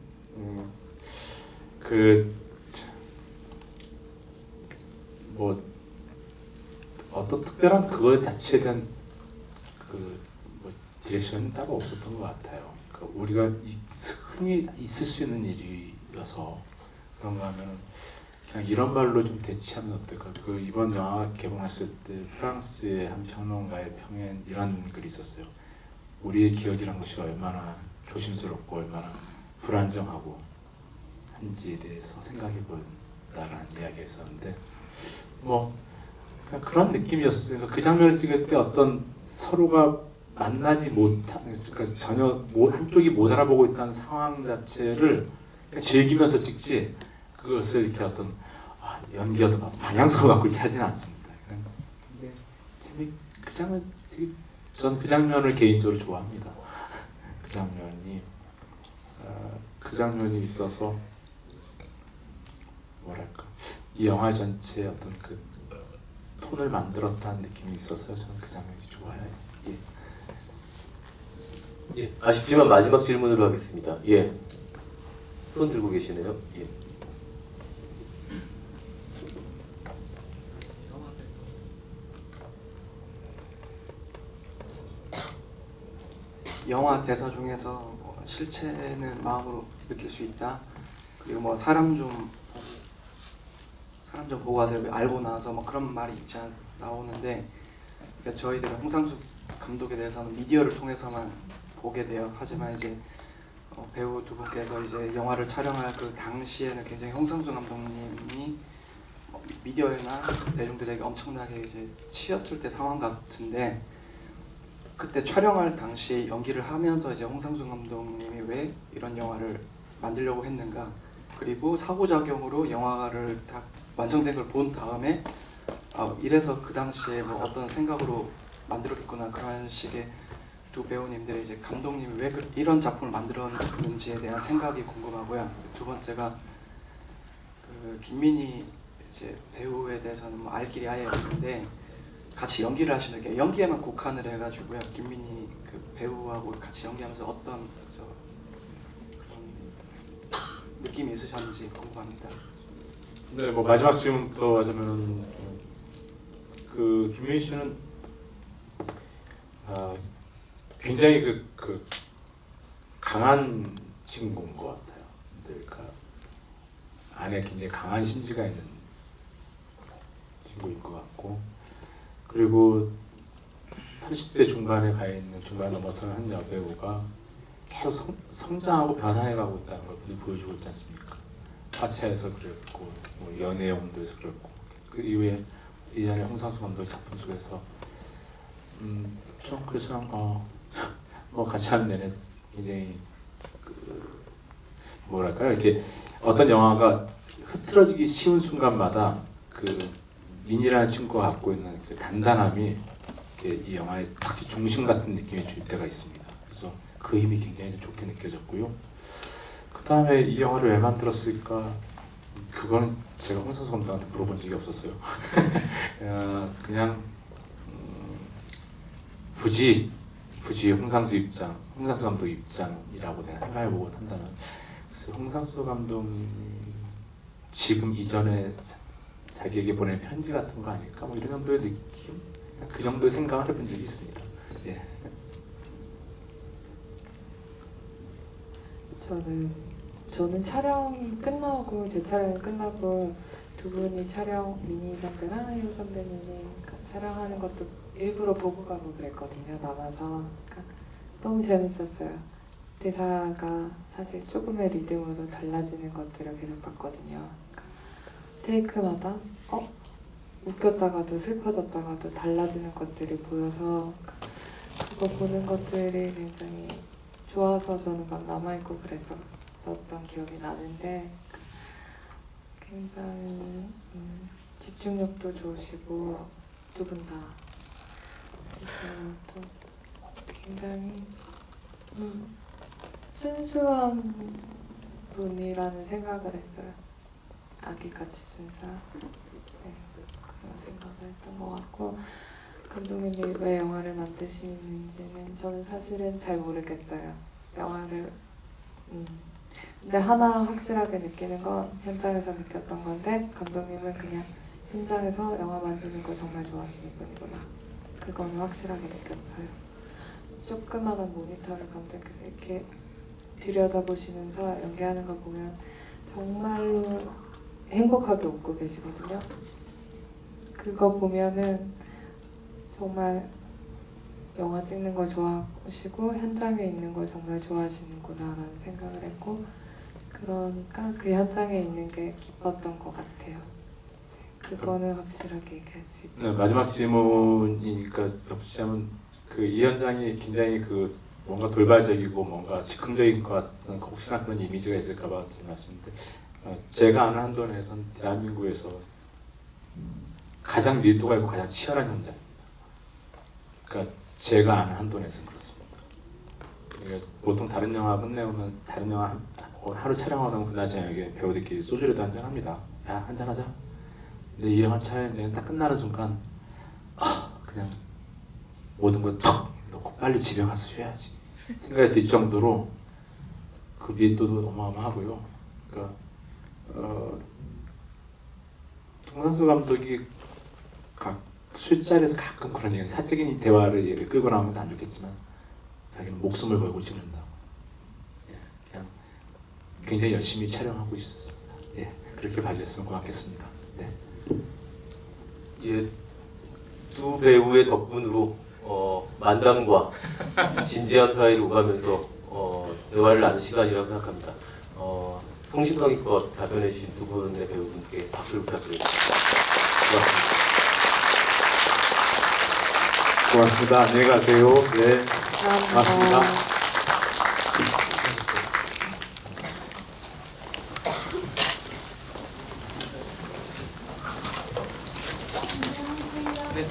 뭐 어떤 특별한 그거 자체에 대한 뭐 디렉션은 따로 없었던 것 같아요. 우리가 흔히 있을 수 있는 일이어서 그런가 하면 그냥 이런 말로 좀 대치하면 어떨까? 이번 영화 개봉했을 때 프랑스의 한 평론가의 평엔 이런 글이 있었어요. 우리의 기억이란 것이 얼마나 조심스럽고 얼마나 불안정하고 한지에 대해서 생각해 본다라는 이야기가 있었는데 뭐 그냥 그런 느낌이었어요. 그 장면을 찍을 때 어떤 서로가 만나지 못한, 그러니까 전혀 한쪽이 못 알아보고 있다는 상황 자체를 그냥 즐기면서 찍지 그것을 이렇게 어떤 연기어도 방향성을 갖고 이렇게 하지는 않습니다. 근데 그 장면 되게 저는 그 장면을 개인적으로 좋아합니다. 그 장면이 있어서 뭐랄까 이 영화 전체의 어떤 그 톤을 만들었다는 느낌이 있어서 저는 그 장면이 좋아요. 예, 아쉽지만 마지막 질문으로 하겠습니다. 예, 손 들고 계시네요. 예. 영화 대사 중에서 실체는 마음으로 느낄 수 있다. 그리고 뭐 사람 좀 보고 가세요. 알고 나서 뭐 그런 말이 나오는데 그러니까 저희들은 홍상수 감독에 대해서는 미디어를 통해서만 보게 돼요. 하지만 이제 배우 두 분께서 이제 영화를 촬영할 그 당시에는 굉장히 홍상수 감독님이 미디어나 대중들에게 엄청나게 이제 치였을 때 상황 같은데 그때 촬영할 당시 연기를 하면서 이제 홍상수 감독님이 왜 이런 영화를 만들려고 했는가, 그리고 상호작용으로 영화를 다 완성된 걸 본 다음에 이래서 그 당시에 뭐 어떤 생각으로 만들었겠구나, 그런 식의 두 배우님들이 이제 감독님이 왜 이런 작품을 만들었는지에 대한 생각이 궁금하고요. 두 번째가 김민희 이제 배우에 대해서는 뭐 알 길이 아예 없는데 같이 연기를 하시는 게 연기에만 국한을 해가지고요. 김민희 그 배우하고 같이 연기하면서 어떤 그런 느낌이 있으셨는지 궁금합니다. 네, 뭐 마지막 질문부터 하자면 그 김민희 씨는 굉장히 그 강한 친구인 것 같아요. 그러니까 안에 굉장히 강한 심지가 있는 친구인 것 같고, 그리고 30대 중반에 가 있는 중반 넘어서는 한 여배우가 계속 성장하고 변화해가고 있다는 걸 보여주고 있지 않습니까? 화차에서 그랬고, 뭐 연애 용도에서 그랬고, 그 이후에 이전에 홍상수 감독의 작품 속에서 좀 그래서 뭐 같이 하는 내내 굉장히 뭐랄까요, 이렇게 어떤 영화가 흐트러지기 쉬운 순간마다 그 민이라는 친구가 갖고 있는 그 단단함이 이 영화의 딱 중심 같은 느낌이 줄 때가 있습니다. 그래서 그 힘이 굉장히 좋게 느껴졌고요. 그 다음에 이 영화를 왜 만들었을까? 그거는 제가 홍상수 감독한테 물어본 적이 없었어요. 그냥 굳이 홍상수 감독 입장이라고 내가 생각해보고 한다면, 그래서 홍상수 감독이 지금 이전에 자기에게 보낸 편지 같은 거 아닐까? 뭐 이런 정도의 느낌? 그 정도의 생각을 해본 적이 있습니다. 예. 저는 촬영이 끝나고, 제 촬영이 끝나고 두 분이 민희 선배랑 혜우 선배님이 촬영하는 것도 일부러 보고 가고 그랬거든요. 남아서. 그러니까 너무 재밌었어요. 대사가 사실 조금의 리듬으로 달라지는 것들을 계속 봤거든요. 그러니까 테이크마다 웃겼다가도 슬퍼졌다가도 달라지는 것들이 보여서 그거 보는 것들이 굉장히 좋아서 저는 막 남아있고 그랬었던 기억이 나는데, 굉장히 집중력도 좋으시고 두 분 다, 그리고 또 굉장히 순수한 분이라는 생각을 했어요. 아기같이 순수한, 네, 그런 생각을 했던 것 같고, 감독님이 왜 영화를 만드시는지는 저는 사실은 잘 모르겠어요. 영화를 근데 하나 확실하게 느끼는 건 현장에서 느꼈던 건데, 감독님은 그냥 현장에서 영화 만드는 거 정말 좋아하시는 분이구나. 그거는 확실하게 느꼈어요. 조그마한 모니터를 감독님께서 이렇게 들여다보시면서 연기하는 거 보면 정말로 행복하게 웃고 계시거든요. 그거 보면은 정말 영화 찍는 걸 좋아하시고 현장에 있는 걸 정말 좋아하시는구나라는 생각을 했고, 그러니까 그 현장에 있는 게 기뻤던 것 같아요. 그거는 확실하게 얘기할 수 있어요. 네, 마지막 질문이니까 덧붙이자면 이 현장이 굉장히 뭔가 돌발적이고 뭔가 즉흥적인 것 같은 혹시나 그런 이미지가 있을까봐 말씀인데, 제가 아는 한도에서는 대한민국에서 가장 밀도가 있고 가장 치열한 현장입니다. 그러니까 제가 아는 한도에서는 그렇습니다. 그러니까 보통 다른 영화 끝내오면 다른 영화 하루 촬영하면 그날 저녁에 배우들끼리 소주라도 한잔 합니다. 야, 한잔 하자. 근데 이 영화 촬영이 딱 끝나는 순간 그냥 모든 걸 턱 놓고 빨리 집에 가서 쉬어야지 생각이 들 정도로 그 밀도도 어마어마하고요. 그러니까 홍상수 감독이 각 술자리에서 가끔 그런 얘기, 사적인 대화를 끌고 나오면 안 좋겠지만 자기는 목숨을 걸고 찍는다. 그냥 굉장히 열심히 촬영하고 있었습니다. 예, 그렇게 봐주셨으면 고맙겠습니다. 네. 예, 두 배우의 덕분으로 만담과 진지한 사이를 오가면서 대화를 나눈 시간이라고 생각합니다. 성심성의껏 답변해 주신 두 분의 배우분께 박수를 부탁드립니다. 고맙습니다. 안녕히 가세요. 네, 고맙습니다. 고맙습니다. 네.